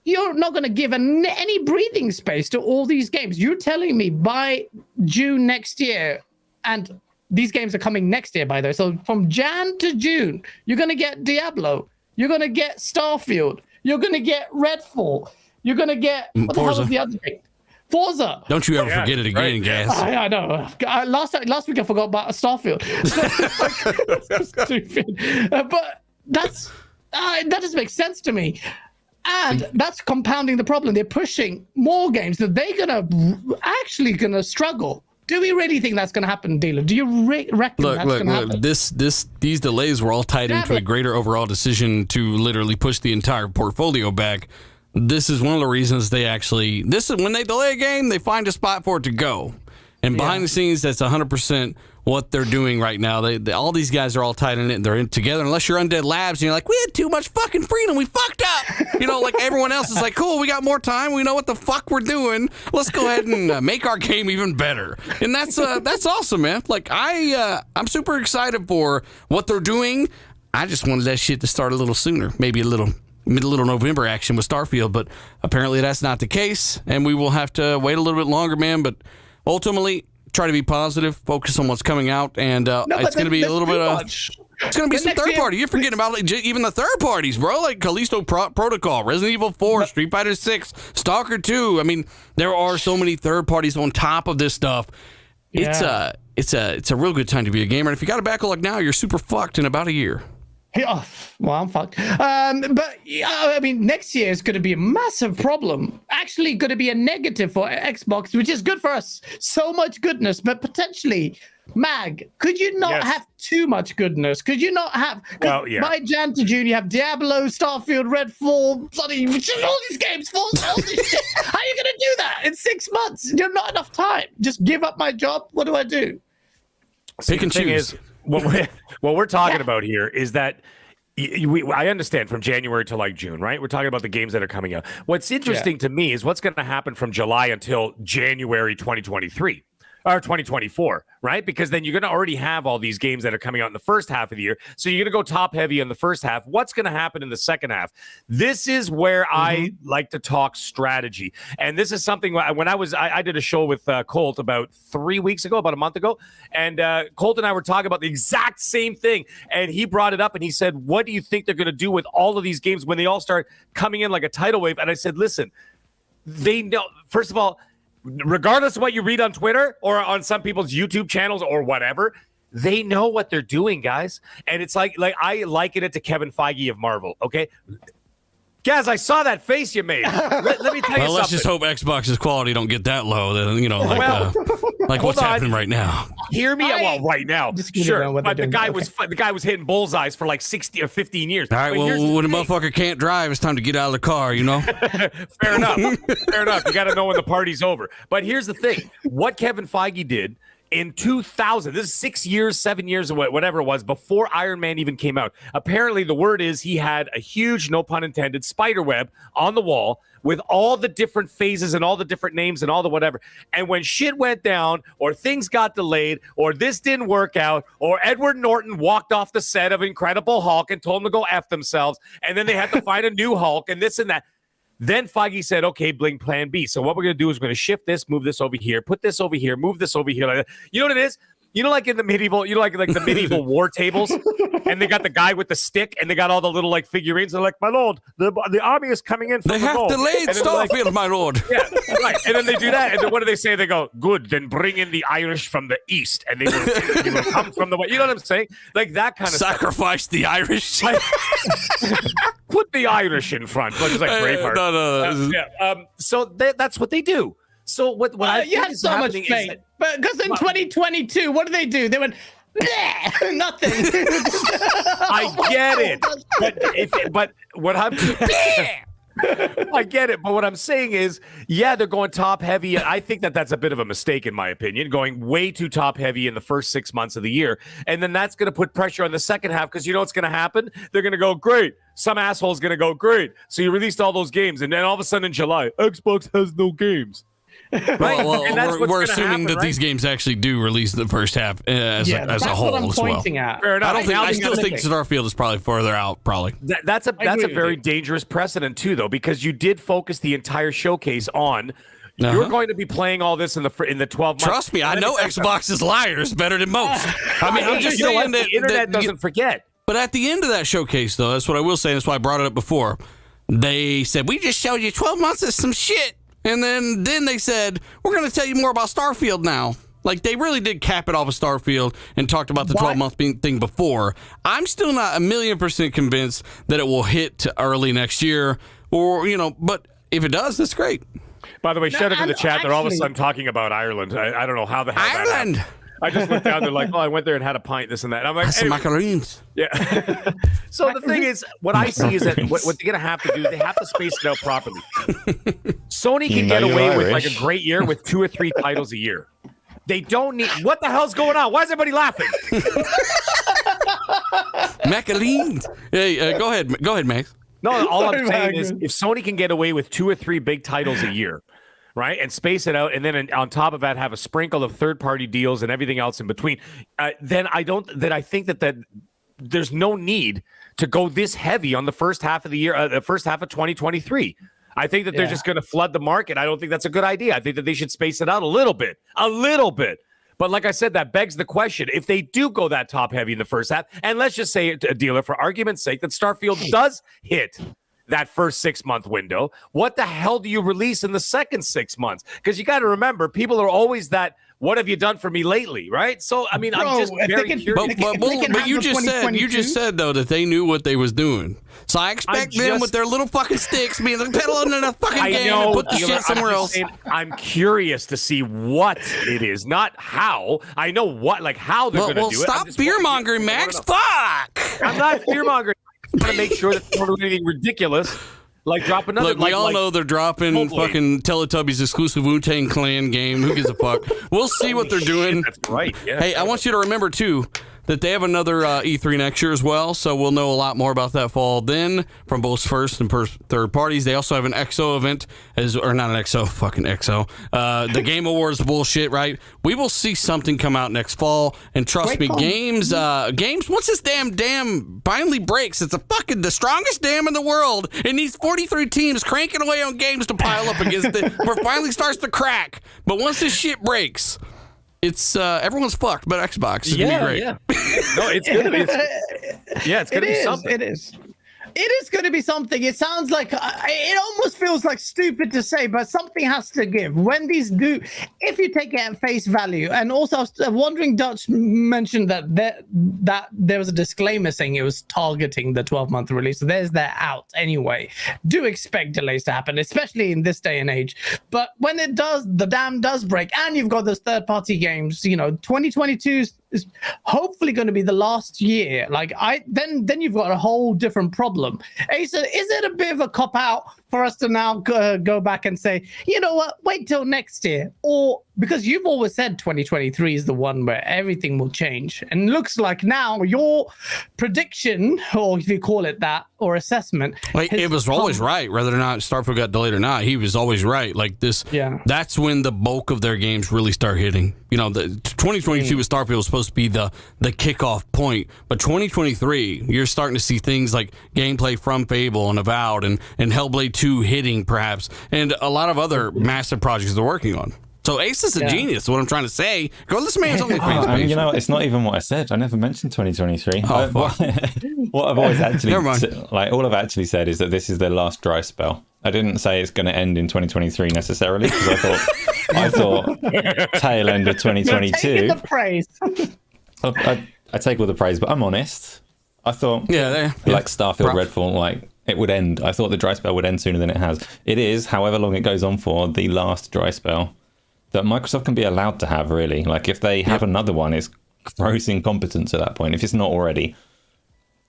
you're not going to give any breathing space to all these games. You're telling me by June next year, and these games are coming next year, by the way. So from Jan to June, you're going to get Diablo. You're going to get Starfield. You're going to get Redfall. You're going to get, what the hell was the other thing? Forza. Don't you ever forget it again, Gas. I know. Last week I forgot about Starfield. Stupid. But that doesn't make sense to me. And that's compounding the problem. They're pushing more games that they're actually going to struggle. Do we really think that's going to happen, Dealer? Do you reckon that's going to happen? These delays were all tied into a greater overall decision to literally push the entire portfolio back. This is one of the reasons this is when they delay a game, they find a spot for it to go. And behind the scenes, that's 100% what they're doing right now. All these guys are all tied in it, and they're in together. Unless you're Undead Labs, and you're like, we had too much fucking freedom, we fucked up. Like everyone else is like, cool, we got more time, we know what the fuck we're doing. Let's go ahead and make our game even better. And that's awesome, man. Like I'm super excited for what they're doing. I just wanted that shit to start a little sooner, maybe a little November action with Starfield, but apparently that's not the case, and we will have to wait a little bit longer, man. But ultimately, try to be positive, focus on what's coming out, and it's going to be a little bit of... It's going to be some third party. You're forgetting about even the third parties, bro, like Callisto Protocol, Resident Evil 4, Street Fighter 6, Stalker 2. I mean, there are so many third parties on top of this stuff. Yeah. It's a real good time to be a gamer, and if you got a backlog now, you're super fucked in about a year. Yeah, well, I'm fucked. But I mean, next year is going to be a massive problem. Actually, going to be a negative for Xbox, which is good for us. So much goodness, but potentially, MAGG, could you not have too much goodness? Could you not have? By Jan to June, you have Diablo, Starfield, Redfall, bloody all these games, all this shit. How are you going to do that in 6 months? You're not enough time. Just give up my job. What do I do? Pick and choose. What we're talking about here is that I understand from January to like June, right? We're talking about the games that are coming out. What's interesting to me is what's going to happen from July until January 2023 or 2024, right? Because then you're going to already have all these games that are coming out in the first half of the year. So you're going to go top heavy in the first half. What's going to happen in the second half? This is where I like to talk strategy. And this is something when I did a show with Colt about 3 weeks ago, about a month ago. And Colt and I were talking about the exact same thing. And he brought it up and he said, what do you think they're going to do with all of these games when they all start coming in like a tidal wave? And I said, listen, they know, first of all, regardless of what you read on Twitter or on some people's YouTube channels or whatever, They know what they're doing, guys. And it's like I liken it to Kevin Feige of Marvel, okay? Gaz, I saw that face you made. Let me tell you something. Let's just hope Xbox's quality don't get that low. Then, like what's happening right now. Hear me? Well, right now, sure. But the guy was hitting bullseyes for like 60 or 15 years. All right, well, when a motherfucker can't drive, it's time to get out of the car, Fair enough. Fair enough. You got to know when the party's over. But here's the thing. What Kevin Feige did in 2000, this is 6 years, 7 years, or whatever it was, before Iron Man even came out. Apparently, the word is he had a huge, no pun intended, spider web on the wall with all the different phases and all the different names and all the whatever. And when shit went down, or things got delayed, or this didn't work out, or Edward Norton walked off the set of Incredible Hulk and told them to go F themselves, and then they had to find a new Hulk and this and that. Then Feige said, okay, bling plan B. So what we're going to do is we're going to shift this, move this over here, put this over here, move this over here. Like that. You know what it is? Like in the medieval, like the medieval war tables, and they got the guy with the stick, and they got all the little like figurines. They're like, my lord, the army is coming in. From they have delayed Starfield, my lord. Yeah, right. And then they do that, and then what do they say? They go, good. Then bring in the Irish from the east, and they will come from the west. You know what I'm saying? Like that kind of sacrifice the Irish. Put the Irish in front, like Braveheart. No. So that's what they do. So what I you have so much faith, but because in 2022, what do? They went nothing. I get it, but what I'm I get it, but what I'm saying is, yeah, they're going top heavy. I think that's a bit of a mistake, in my opinion, going way too top heavy in the first 6 months of the year, and then that's going to put pressure on the second half because you know what's going to happen? They're going to go great. Some asshole's going to go great. So you released all those games, and then all of a sudden in July, Xbox has no games. Right? Well, we're assuming that these games actually do release the first half as a whole what I'm as well. pointing at. Fair enough. I still think Starfield is probably further out. Probably that's a very dangerous precedent too, though, because you did focus the entire showcase on. You're going to be playing all this in the 12 months. Trust me, I know Xbox's liars better than most. I mean, I'm just saying that the internet doesn't forget. But at the end of that showcase, though, that's what I will say. That's why I brought it up before. They said we just showed you 12 months of some shit. And then they said, we're going to tell you more about Starfield now. Like, they really did cap it off of Starfield and talked about the 12-month thing before. I'm still not 1,000,000% convinced that it will hit early next year. Or, but if it does, that's great. By the way, shout out to the chat. They're all of a sudden talking about Ireland. I don't know how the hell that happened. I just looked down. They're like, I went there and had a pint, this and that. And I'm like, some macaroons. Yeah. So the thing is, what I see is that what they're going to have to do, they have to space it out properly. Sony can get away with like a great year with 2 or 3 titles a year. They don't need. What the hell's going on? Why is everybody laughing? Macaroons. Hey, go ahead, Max. No, all I'm saying is if Sony can get away with 2 or 3 big titles a year, right, and space it out, and then on top of that have a sprinkle of third-party deals and everything else in between, then I think that there's no need to go this heavy on the first half of the year, the first half of 2023. I think that they're just going to flood the market. I don't think that's a good idea. I think that they should space it out a little bit. But like I said, that begs the question: if they do go that top heavy in the first half, and let's just say, a dealer, for argument's sake, that Starfield does hit that first 6-month window, what the hell do you release in the second 6 months? Because you got to remember, people are always that, what have you done for me lately, right? So, I mean, I'm just very curious. But you just said, though, that they knew what they was doing. So I expect them with their little fucking sticks being pedaling in a fucking game and put the shit somewhere else. I'm curious to see what it is, not how. I know what, like how they're going to do it. Well, stop fear-mongering, Max. Fuck! I'm not fear-mongering. I'm going to make sure that they're not doing anything ridiculous. Like drop another. Look, we all know they're dropping fucking Teletubbies exclusive Wu-Tang Clan game. Who gives a fuck? We'll see what they're doing. That's right. Yeah. Hey, I want you to remember too that they have another E3 next year as well, so we'll know a lot more about that fall then from both first and third parties. They also have an XO event, or not an XO, fucking XO. The Game Awards bullshit, right? We will see something come out next fall, and trust me, games, once this damn dam finally breaks, it's the strongest dam in the world. It needs 43 teams cranking away on games to pile up against it, where it finally starts to crack. But once this shit breaks, it's everyone's fucked, but Xbox is gonna be great. Yeah. No, it's gonna be. It's gonna be something. It is. It is going to be something. It sounds like it almost feels like stupid to say, but something has to give. When these do, if you take it at face value, and also I was wondering, Dutch mentioned that there was a disclaimer saying it was targeting the 12-month release. So there's that out anyway. Do expect delays to happen, especially in this day and age. But when it does, the dam does break, and you've got those third-party games. 2022 is hopefully going to be the last year. Then you've got a whole different problem. Asa, is it a bit of a cop out for us to now go back and say, you know what, wait till next year? Or because you've always said 2023 is the one where everything will change, and looks like now your prediction, or if you call it that, or assessment, it was always right. Whether or not Starfield got delayed or not, he was always right. Like this, that's when the bulk of their games really start hitting. The 2022 with Starfield was supposed to be the kickoff point, but 2023, you're starting to see things like gameplay from Fable and Avowed and Hellblade 2 hitting perhaps, and a lot of other massive projects they're working on. So Ace is a genius. What I'm trying to say. Go listen to man's OnlyFans page. It's not even what I said. I never mentioned 2023. What I've always actually all I've actually said is that this is their last dry spell. I didn't say it's going to end in 2023 necessarily, because I thought tail end of 2022. The praise. I take all the praise, but I'm honest. I thought like Starfield, Redfall, it would end. I thought the dry spell would end sooner than it has. It is, however long it goes on for, the last dry spell that Microsoft can be allowed to have, really. If they have another one, it's gross incompetence at that point, if it's not already.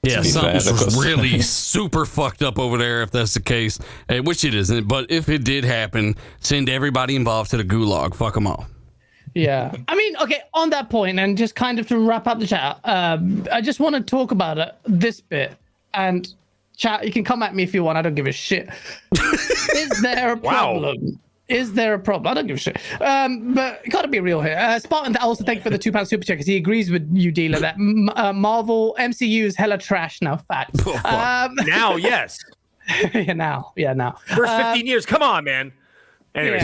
Yeah, something's really super fucked up over there if that's the case, which it isn't. But if it did happen, send everybody involved to the gulag. Fuck them all. Yeah. I mean, okay, on that point, and just kind of to wrap up the chat, I just want to talk about this bit. And chat, you can come at me if you want. I don't give a shit. Is there a problem? Wow. Is there a problem? I don't give a shit. But got to be real here. Spartan, also thank you for the £2 super check, because he agrees with you, dealer, that Marvel MCU is hella trash now. Fact. Now, yes. Now. First 15 years. Come on, man. Anyway,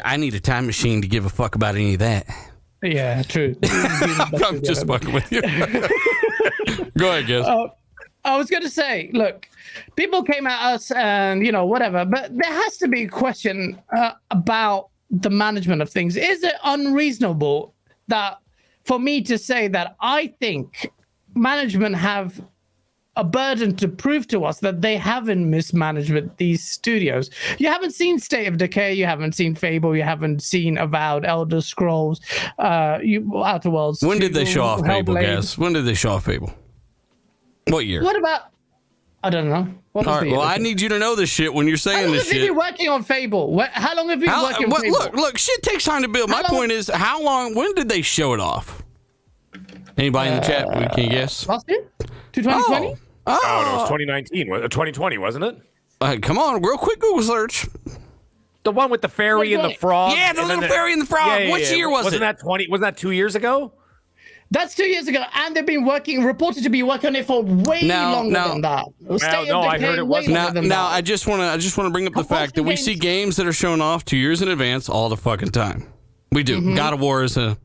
I need a time machine to give a fuck about any of that. Yeah, true. I'm just fucking with you. Go ahead, guys. I was going to say, look, people came at us and, whatever, but there has to be a question about the management of things. Is it unreasonable that for me to say that I think management have a burden to prove to us that they haven't mismanaged these studios? You haven't seen State of Decay, you haven't seen Fable, you haven't seen Avowed, Elder Scrolls, Outer Worlds. When did they show off Fable, guys? When did they show off Fable? What year? What about? I don't know. All right, well, I need you to know this shit when you're saying this shit. How long have you been working on Fable? How long have you been working on Fable? Look, shit takes time to build. My point is, how long? When did they show it off? Anybody in the chat? We can guess. Last year? 2020? Oh, no, it was 2019. 2020, wasn't it? Come on, real quick Google search. The one with the fairy and the frog. Yeah, the little fairy and the frog. Yeah, Which year was it? Wasn't that 2 years ago? That's 2 years ago, and they've been reported to be working on it for way longer than that. I heard it wasn't. Now, I just want to bring up the fact that we see games that are shown off 2 years in advance all the fucking time. We do. Mm-hmm. God of War is a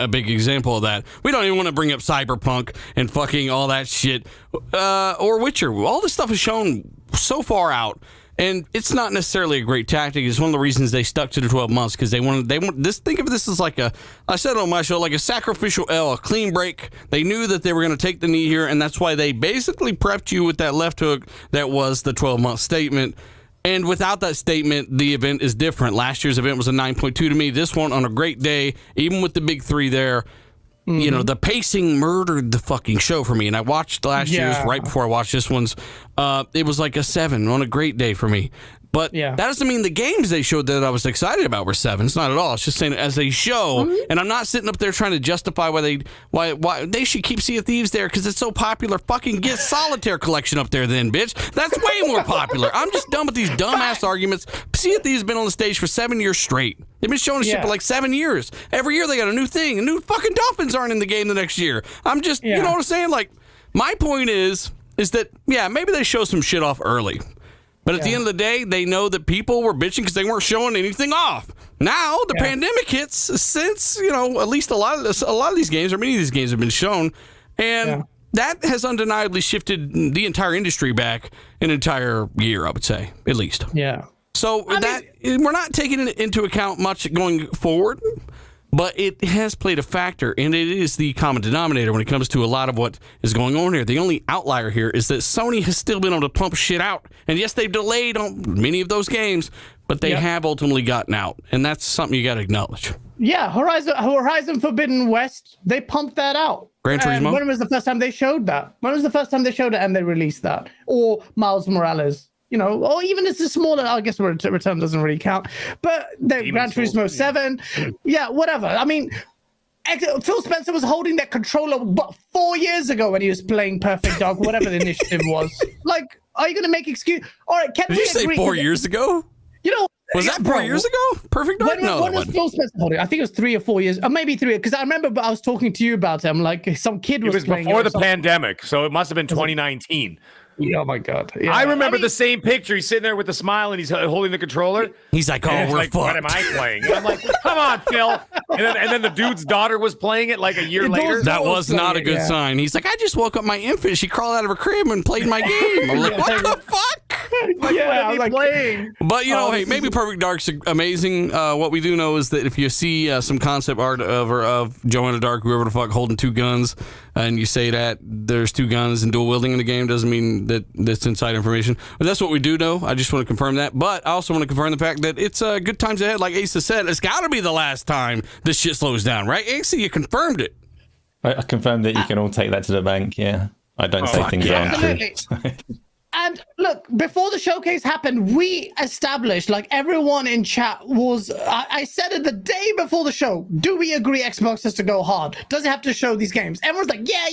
big example of that. We don't even want to bring up Cyberpunk and fucking all that shit, or Witcher. All this stuff is shown so far out. And it's not necessarily a great tactic. It's one of the reasons they stuck to the 12 months, because they want this. Think of this as I said on my show, like a sacrificial L, a clean break. They knew that they were going to take the knee here, and that's why they basically prepped you with that left hook that was the 12-month statement. And without that statement, the event is different. Last year's event was a 9.2 to me. This one, on a great day, even with the big three there, the pacing murdered the fucking show for me. And I watched last year's right before I watched this one's. It was like a 7 on a great day for me. But that doesn't mean the games they showed that I was excited about were 7s. Not at all. It's just saying as a show, and I'm not sitting up there trying to justify why they should keep Sea of Thieves there because it's so popular. Fucking get Solitaire Collection up there then, bitch. That's way more popular. I'm just done with these dumbass arguments. Sea of Thieves has been on the stage for 7 years straight. They've been showing shit for like 7 years. Every year they got a new thing. And new fucking dolphins aren't in the game the next year. I'm just, you know what I'm saying? Like, my point is that, maybe they show some shit off early. But at the end of the day, they know that people were bitching because they weren't showing anything off. Now the pandemic hits, since at least a lot of these games, or many of these games, have been shown, and that has undeniably shifted the entire industry back an entire year, I would say, at least. Yeah. So we're not taking it into account much going forward, but it has played a factor, and it is the common denominator when it comes to a lot of what is going on here. The only outlier here is that Sony has still been able to pump shit out, and yes, they've delayed on many of those games, but they have ultimately gotten out, and that's something you got to acknowledge. Yeah, Horizon Forbidden West, they pumped that out. Gran Turismo? When was the first time they showed that? When was the first time they showed it and they released that? Or Miles Morales, or even it's a smaller, I guess Return doesn't really count. But Gran Turismo 7, whatever. I mean, Phil Spencer was holding that controller 4 years ago when he was playing Perfect Dark, whatever the initiative was. Like, are you going to make excuse? All right, can Did we you say agree 4 years ago? Was that 4 years ago? Perfect Dark? When was Phil Spencer holding? I think it was 3 or 4 years, or maybe 3. Because I remember I was talking to you about him. Like some kid was playing. It was before the pandemic, so it must have been 2019. Oh my god! Yeah. I remember the same picture. He's sitting there with a smile and he's holding the controller. He's like, "Oh, we're like, fucked." What am I playing? And I'm like, "Come on, Phil!" And then the dude's daughter was playing it like a year later. That was not a good sign. He's like, "I just woke up my infant. She crawled out of her crib and played my game." I'm like, "What the fuck?" I was like, playing. But hey, maybe Perfect Dark's amazing. What we do know is that if you see some concept art of Joanna Dark, whoever the fuck, holding 2 guns, and you say that there's 2 guns and dual wielding in the game, doesn't mean that that's inside information. But that's what we do know. I just want to confirm that. But I also want to confirm the fact that it's good times ahead. Like Asa said, it's got to be the last time this shit slows down, right? Asa, you confirmed it. I confirmed that you can all take that to the bank. Yeah, I don't say things aren't true. And look, before the showcase happened, we established, like everyone in chat was, I said it the day before the show, do we agree Xbox has to go hard? Does it have to show these games? Everyone's like, yeah,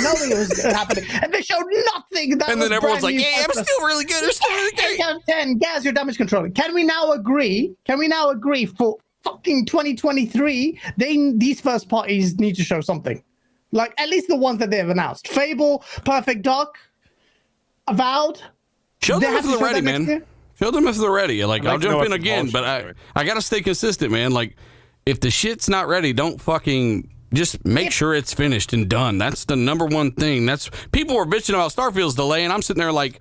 knowing it was happening. And they showed nothing. And then everyone's like, yeah, I'm still really good. I'm still really good. 8 out of 10, Gaz, your damage controller. Can we now agree for fucking 2023, these first parties need to show something? Like, at least the ones that they have announced. Fable, Perfect Dark, Avowed. Show them if they're ready, man. Show them if they're ready. Like, I'll jump in again, but I got to stay consistent, man. Like, if the shit's not ready, don't fucking just make sure it's finished and done. That's the number one thing. People were bitching about Starfield's delay, and I'm sitting there like,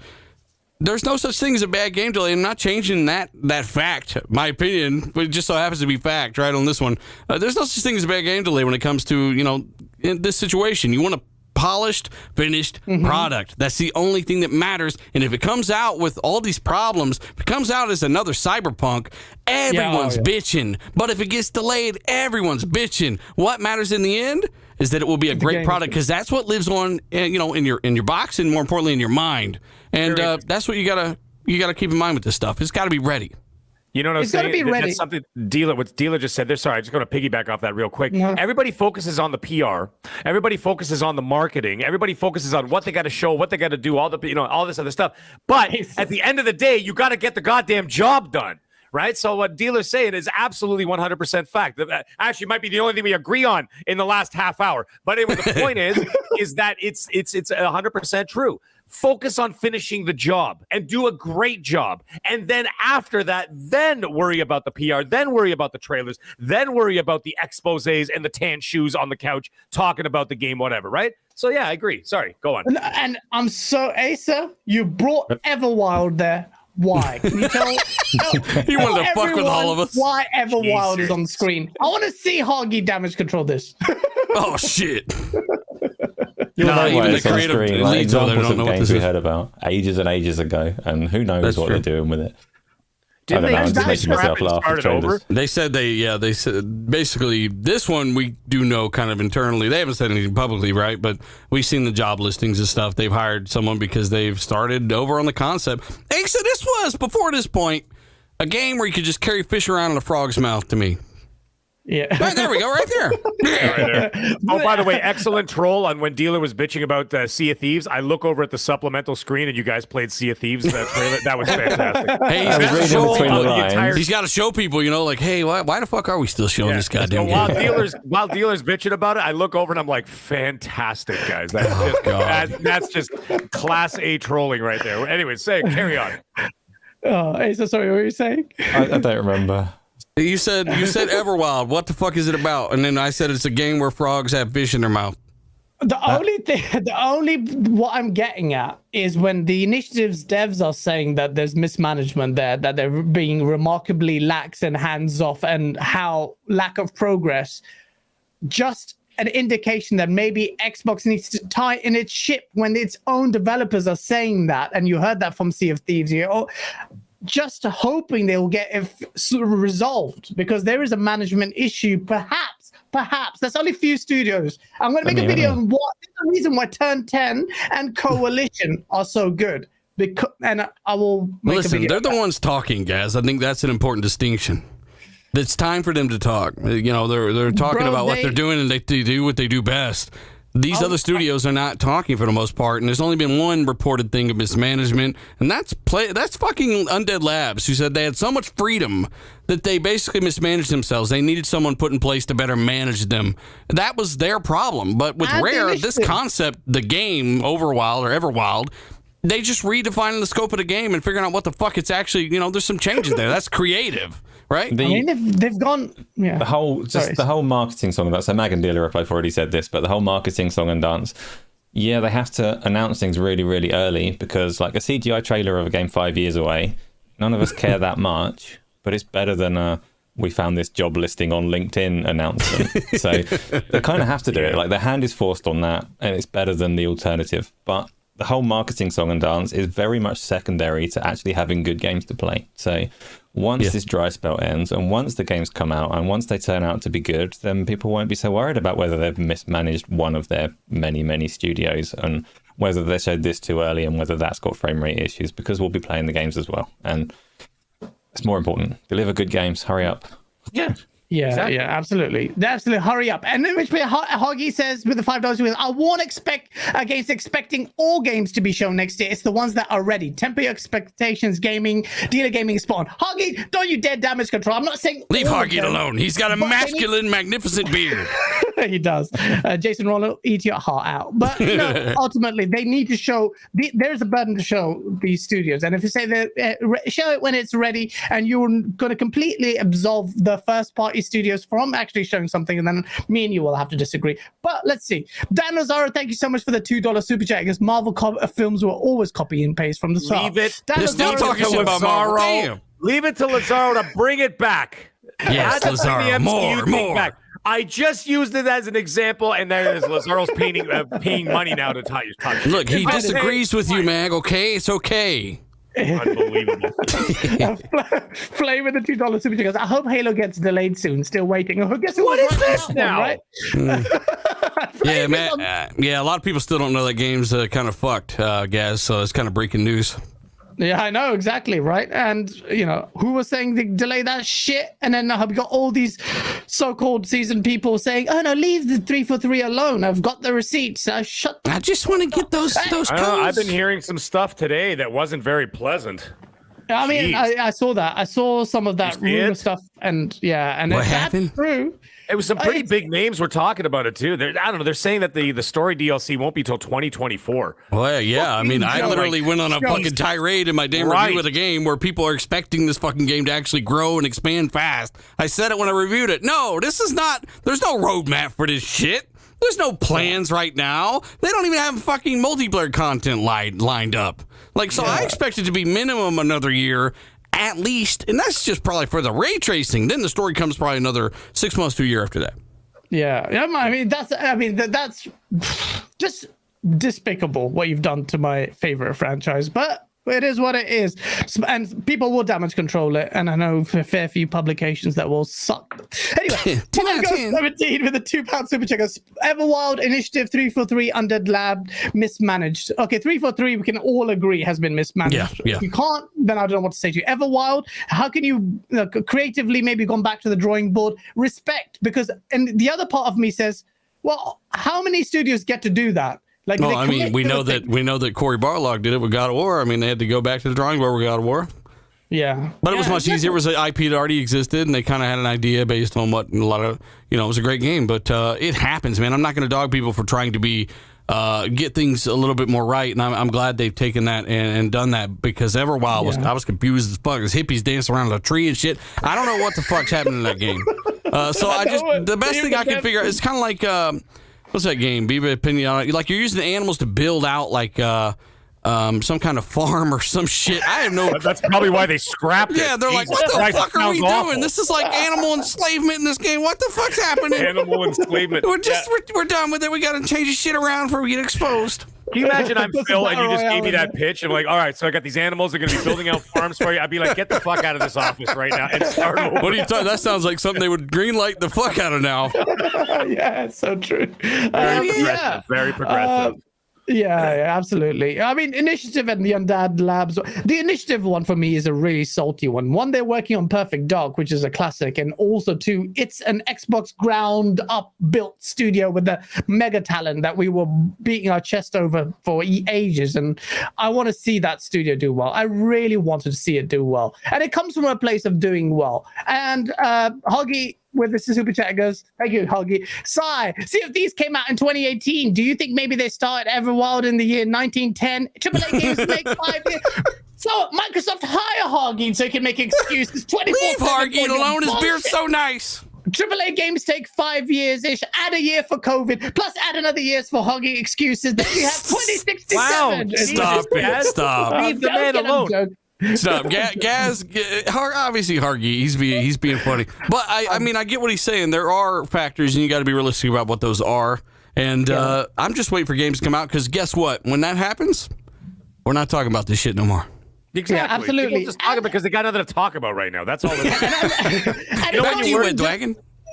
there's no such thing as a bad game delay. I'm not changing that fact, my opinion, but it just so happens to be fact, right, on this one. There's no such thing as a bad game delay when it comes to, in this situation. You want a polished, finished product. That's the only thing that matters. And if it comes out with all these problems, if it comes out as another Cyberpunk, everyone's bitching. But if it gets delayed, everyone's bitching. What matters in the end is that it will be a great product, because that's what lives on, in your box, and more importantly in your mind. And that's what you gotta keep in mind with this stuff. It's got to be ready. You know what I'm saying? It's got to be ready. That's something what Dealer just said there. Sorry, I'm just going to piggyback off that real quick. No. Everybody focuses on the PR. Everybody focuses on the marketing. Everybody focuses on what they got to show, what they got to do, all this other stuff. But at the end of the day, you got to get the goddamn job done. Right? So what Dealer's saying is absolutely 100% fact. That actually might be the only thing we agree on in the last half hour. But anyway, the point is that it's 100% true. Focus on finishing the job and do a great job. And then after that, then worry about the PR, then worry about the trailers, then worry about the exposés and the tan shoes on the couch talking about the game, whatever, right? So yeah, I agree. Sorry, go on. And I'm so, Asa, you brought Everwild there. Why? Can you tell? You wanted to fuck with all of us. Why Everwild is on the screen? I want to see Hoggy damage control this. Oh shit! Even the creative leads over there don't know what this is. We heard about ages and ages ago, and who knows what they're doing with it. Didn't they I'm just making myself laugh. Start it over? They said they said basically this one we do know kind of internally. They haven't said anything publicly, right? But we've seen the job listings and stuff. They've hired someone because they've started over on the concept. Hey, so this was before this point a game where you could just carry fish around in a frog's mouth to me. Yeah. Right, there we go, right there. Right there. Oh, by the way, excellent troll on when Dealer was bitching about Sea of Thieves. I look over at the supplemental screen and you guys played Sea of Thieves trailer. That was fantastic. Hey, he's got to show people, like, hey, why the fuck are we still showing this goddamn game? While Dealer's bitching about it, I look over and I'm like, fantastic, guys. That's just class A trolling right there. Anyway, carry on. Oh, so sorry, what were you saying? I don't remember. You said Everwild. What the fuck is it about? And then I said it's a game where frogs have fish in their mouth. The only what I'm getting at is when the initiative's devs are saying that there's mismanagement there, that they're being remarkably lax and hands off, and how lack of progress. Just an indication that maybe Xbox needs to tighten its ship when its own developers are saying that, and you heard that from Sea of Thieves. Just hoping they will get it resolved, because there is a management issue. Perhaps there's only a few studios. I'm going to make a video on what is the reason why Turn 10 and Coalition are so good. And I will make a video. They're the ones talking, guys. I think that's an important distinction. It's time for them to talk. You know, they're talking about what they're doing, and they do what they do best. These other studios are not talking for the most part, and there's only been one reported thing of mismanagement, and that's fucking Undead Labs, who said they had so much freedom that they basically mismanaged themselves. They needed someone put in place to better manage them. That was their problem. But with Rare, this concept, the game, Overwild or Everwild, they just redefining the scope of the game and figuring out what the fuck it's actually, there's some changes there. That's creative. Right? They've gone. Yeah. The whole marketing song and dance. So MAGG and Dealer I've already said this, but the whole marketing song and dance. Yeah, they have to announce things really, really early, because like a CGI trailer of a game 5 years away, none of us care that much. But it's better than we found this job listing on LinkedIn announcement. So they kind of have to do it. Like their hand is forced on that, and it's better than the alternative. But the whole marketing song and dance is very much secondary to actually having good games to play. So once this dry spell ends, and once the games come out, and once they turn out to be good, then people won't be so worried about whether they've mismanaged one of their many, many studios, and whether they showed this too early, and whether that's got frame rate issues, because we'll be playing the games as well. And it's more important. Deliver good games. Hurry up. Yeah, exactly. Yeah, absolutely. Absolutely, hurry up. And then which Hoggy says with the $5, I won't expect against expecting all games to be shown next year. It's the ones that are ready. Temper your expectations, Dealer Gaming Spawn. Hoggy, don't you dare damage control. I'm not saying leave Hoggy alone. He's got a masculine, magnificent beard. He does. Jason Ronald, eat your heart out. But no, ultimately, they need to show. There's a burden to show these studios, and if you say that, show it when it's ready, and you're going to completely absolve the first party studios from actually showing something, and then me and you will have to disagree. But let's see. Dan Lazaro, thank you so much for the $2 super chat, because Marvel films will always copy and paste from the start. Leave it. They're still talking shit about Marvel. Damn. Leave it to Lazaro to bring it back. Yes, Lazaro. More. Back. I just used it as an example, and there is Lazaro's paying money now to touch. Look, he disagrees with you, Mag. Okay, it's okay. Unbelievable. Flame with the $2 super chat. I hope Halo gets delayed soon. Still waiting. What is this now? Right? Yeah, man. A lot of people still don't know that game's kind of fucked, Gaz. So it's kind of breaking news. Yeah, I know, exactly, right? And, who was saying they delay that shit? And then we got all these so-called seasoned people saying, oh, no, leave the 343 alone. I've got the receipts. I just want to get those codes. I've been hearing some stuff today that wasn't very pleasant. I mean, I saw that. I saw some of that rumor stuff, and what happened? That's true. It was some pretty big names were talking about it too. I don't know. They're saying that the story DLC won't be till 2024. Well, yeah. I mean, I literally went on a fucking tirade in my damn review of the game where people are expecting this fucking game to actually grow and expand fast. I said it when I reviewed it. No, this is not. There's no roadmap for this shit. There's no plans right now. They don't even have fucking multiplayer content lined up. I expect it to be minimum another year at least, and that's just probably for the ray tracing. Then the story comes probably another 6 months to a year after that. Yeah, I mean that's just despicable what you've done to my favorite franchise, but it is what it is, and people will damage control it, and I know for a fair few publications that will suck. Anyway, 17 with a £2 super check. Everwild Initiative 343 Undead Lab mismanaged. Okay, 343 we can all agree has been mismanaged. Yeah. If you can't, then I don't know what to say to you. Everwild, how can you creatively maybe gone back to the drawing board? Respect, because and the other part of me says, well, how many studios get to do that? Well, I mean, we know that Cory Barlog did it with God of War. I mean, they had to go back to the drawing board with God of War. Yeah. But it was much easier. It was an IP that already existed, and they kind of had an idea based on what a lot of, it was a great game. But it happens, man. I'm not going to dog people for trying to get things a little bit more right, and I'm glad they've taken that and done that, because Everwild I was confused as fuck. There's hippies dancing around a tree and shit. I don't know what the fuck's happening in that game. So the best thing I can figure out is kind of like what's that game? Viva Pinata. Like you're using the animals to build out like some kind of farm or some shit. I have no. That's probably why they scrapped it. Yeah, they're like, what the fuck are we doing? This is like animal enslavement in this game. What the fuck's happening? Animal enslavement. We're done with it. We got to change the shit around before we get exposed. Can you imagine I'm Phil and you just gave me that pitch? I'm like, all right, so I got these animals. They're going to be building out farms for you. I'd be like, get the fuck out of this office right now and start over. What are you talking? That sounds like something they would greenlight the fuck out of now. Yeah, it's so true. Very progressive. Yeah, absolutely. I mean, Initiative and the Undead Labs. The Initiative one for me is a really salty one. One, they're working on Perfect Dark, which is a classic, and also two, it's an Xbox ground up built studio with the mega talent that we were beating our chest over for ages, and I want to see that studio do well. I really wanted to see it do well, and it comes from a place of doing well. And Hoggy, with the super chat, goes, thank you, Hoggy. Sai, see if these came out in 2018. Do you think maybe they started Everwild in the year 1910? AAA games make 5 years. So Microsoft hire Hoggy so he can make excuses. Leave Hoggy alone. His beard's so nice. AAA games take 5 years-ish. Add a year for COVID, plus add another year for Hoggy excuses. Then you have 2067. Wow, stop it. Stop. Leave the man alone. Stop. Gaz, obviously Hargy, he's being funny. But I mean, I get what he's saying. There are factors, and you got to be realistic about what those are. And I'm just waiting for games to come out, because guess what? When that happens, we're not talking about this shit no more. Exactly. Yeah, absolutely. People just talk about because they got nothing to talk about right now. That's all. Dragon.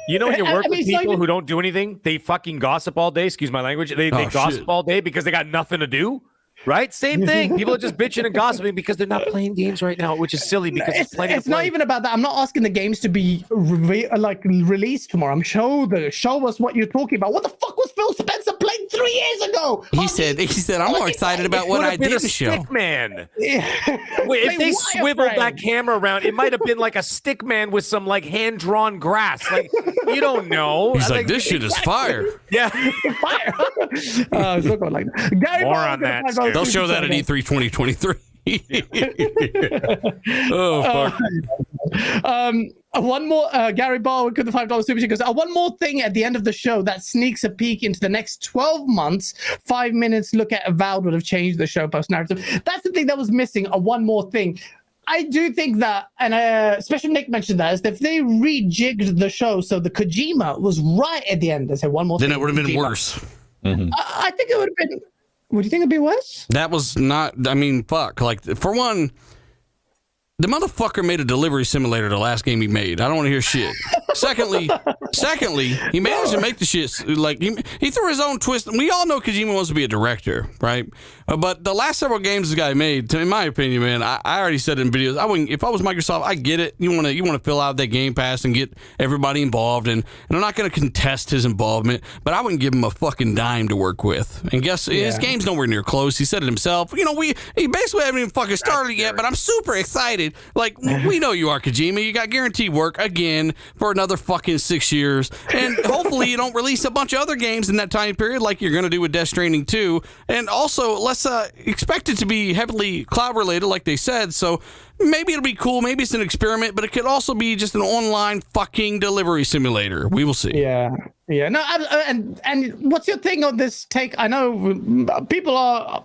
You know when you work with people who don't do anything, they fucking gossip all day. Excuse my language. They gossip all day because they got nothing to do. Right? Same thing. People are just bitching and gossiping because they're not playing games right now, which is silly because it's not even about that. I'm not asking the games to be released tomorrow. I'm show us what you're talking about. What the fuck was Phil Spencer playing 3 years ago? He said I'm more excited about what I did to show. Man. Wait, if they swiveled that camera around, it might have been like a stick man with some like hand-drawn grass. Like, you don't know. He's like, this shit is fire. Yeah. Fire. It's not going like that. More on that. They'll show that at E3 2023. Oh, fuck. One more, Gary Barr with the $5 super chat goes, one more thing at the end of the show that sneaks a peek into the next 12 months. 5 minutes look at Avowed would have changed the show post narrative. That's the thing that was missing. One more thing. I do think that, and especially Nick mentioned that, is that if they rejigged the show so the Kojima was right at the end, they said one more thing. Then it would have been worse. Mm-hmm. I think it would have been. Would you think it'd be worse? That was not. I mean, fuck. Like, for one, the motherfucker made a delivery simulator the last game he made. I don't want to hear shit. Secondly, he managed to make the shit. Like, he threw his own twist. We all know Kojima wants to be a director, right? But the last several games this guy made, in my opinion, man, I already said in videos, I wouldn't. If I was Microsoft, I get it. You want to fill out that Game Pass and get everybody involved, and I'm not going to contest his involvement, but I wouldn't give him a fucking dime to work with. And guess his game's nowhere near close. He said it himself. You know, he basically haven't even fucking started yet, but I'm super excited. Like, we know you are, Kojima. You got guaranteed work again for another fucking 6 years, and hopefully you don't release a bunch of other games in that time period like you're going to do with Death Stranding 2. And also, let's expect it to be heavily cloud related, like they said. So maybe it'll be cool. Maybe it's an experiment, but it could also be just an online fucking delivery simulator. We will see. Yeah. No, and what's your thing on this take? I know people are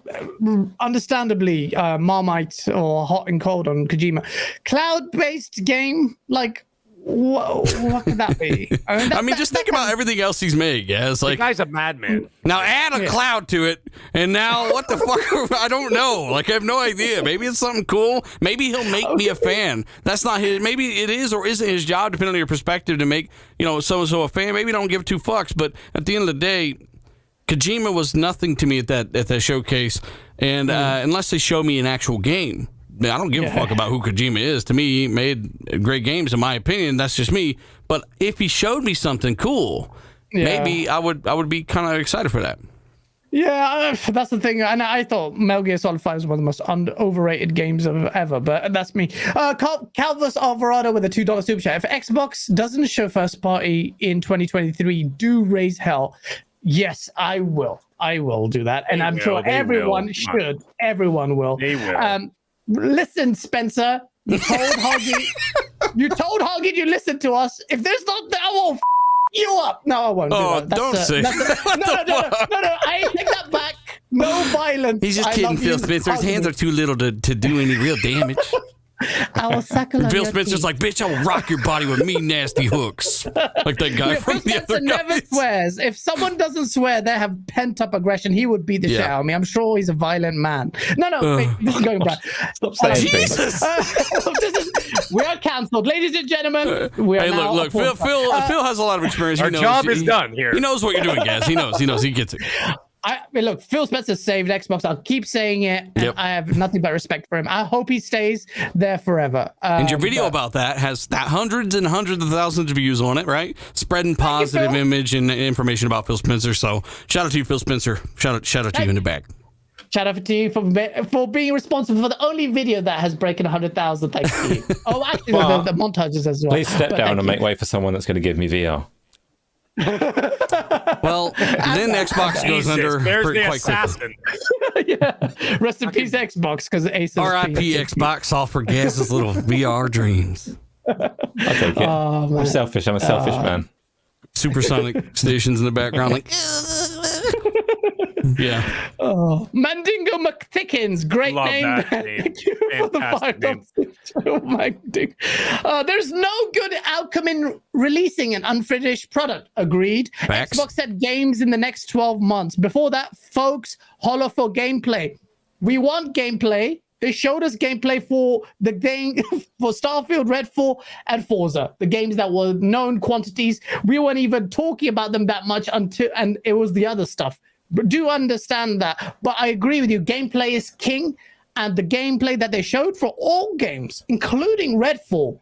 understandably Marmite or hot and cold on Kojima. Cloud-based game, like, what could that be? I mean, just think about everything else he's made, guys. Like, the guy's a madman. Now add a cloud to it, and now what the fuck? I don't know. Like, I have no idea. Maybe it's something cool. Maybe he'll make me a fan. That's not his. Maybe it is or isn't his job, depending on your perspective, to make so-and-so a fan. Maybe don't give two fucks. But at the end of the day, Kojima was nothing to me at that showcase, and unless they show me an actual game. I don't give a fuck about who Kojima is. To me, he made great games, in my opinion. That's just me. But if he showed me something cool, maybe I would be kind of excited for that. Yeah, that's the thing. And I thought Metal Gear Solid 5 was one of the most overrated games ever, but that's me. Calvus Alvarado with a $2 super chat. If Xbox doesn't show first party in 2023, do raise hell. Yes, I will. I will do that. And I'm sure everyone should. Everyone will. They will. Listen, Spencer, you told Hoggy, you listened to us. If there's not, I will you up. No, I won't. Oh, do that. don't say. No. I take that back. No violence. He's just kidding, Phil Spencer. His hands are too little to do any real damage. I will suckle on Phil your Spencer's teeth. like, bitch, I will rock your body with mean, nasty hooks. Like that guy from the other never guys. swears. If someone doesn't swear, they have pent-up aggression. He would beat the shit out of me. I'm sure he's a violent man. No, wait, this is going back. Stop saying Jesus! We are cancelled. Ladies and gentlemen, we are Hey, now look, Phil has a lot of experience. Our job is done here. He knows what you're doing, guys. He knows. He gets it. I mean, look, Phil Spencer saved Xbox. I'll keep saying it. And Yep. I have nothing but respect for him. I hope he stays there forever. And your video about that has hundreds and hundreds of thousands of views on it, right? Spreading positive image and information about Phil Spencer. So shout out to you, Phil Spencer. Shout out to you in the back. Shout out to you for being responsible for the only video that has broken 100,000. Thanks to you. Oh, actually, the montages as well. Please step But down thank and you. make way for someone that's going to give me VR. Well, then Xbox goes under There's the quite quickly. assassin. Yeah. Rest in peace, Xbox, because Ace. R.I.P. Xbox, all for Gaz's little VR dreams. I'll take it. I'm selfish. I'm a selfish man. Supersonic stations in the background, like. Yeah. Mandingo McThickens, great Love name. that name. Thank you for the Fantastic name. $5. Oh my dick. There's no good outcome in releasing an unfinished product. Agreed. Facts. Xbox said games in the next 12 months. Before that, folks, holler for gameplay. We want gameplay. They showed us gameplay for the game for Starfield, Redfall, and Forza, the games that were known quantities. We weren't even talking about them that much and it was the other stuff. But do understand that. But I agree with you. Gameplay is king, and the gameplay that they showed for all games, including Redfall,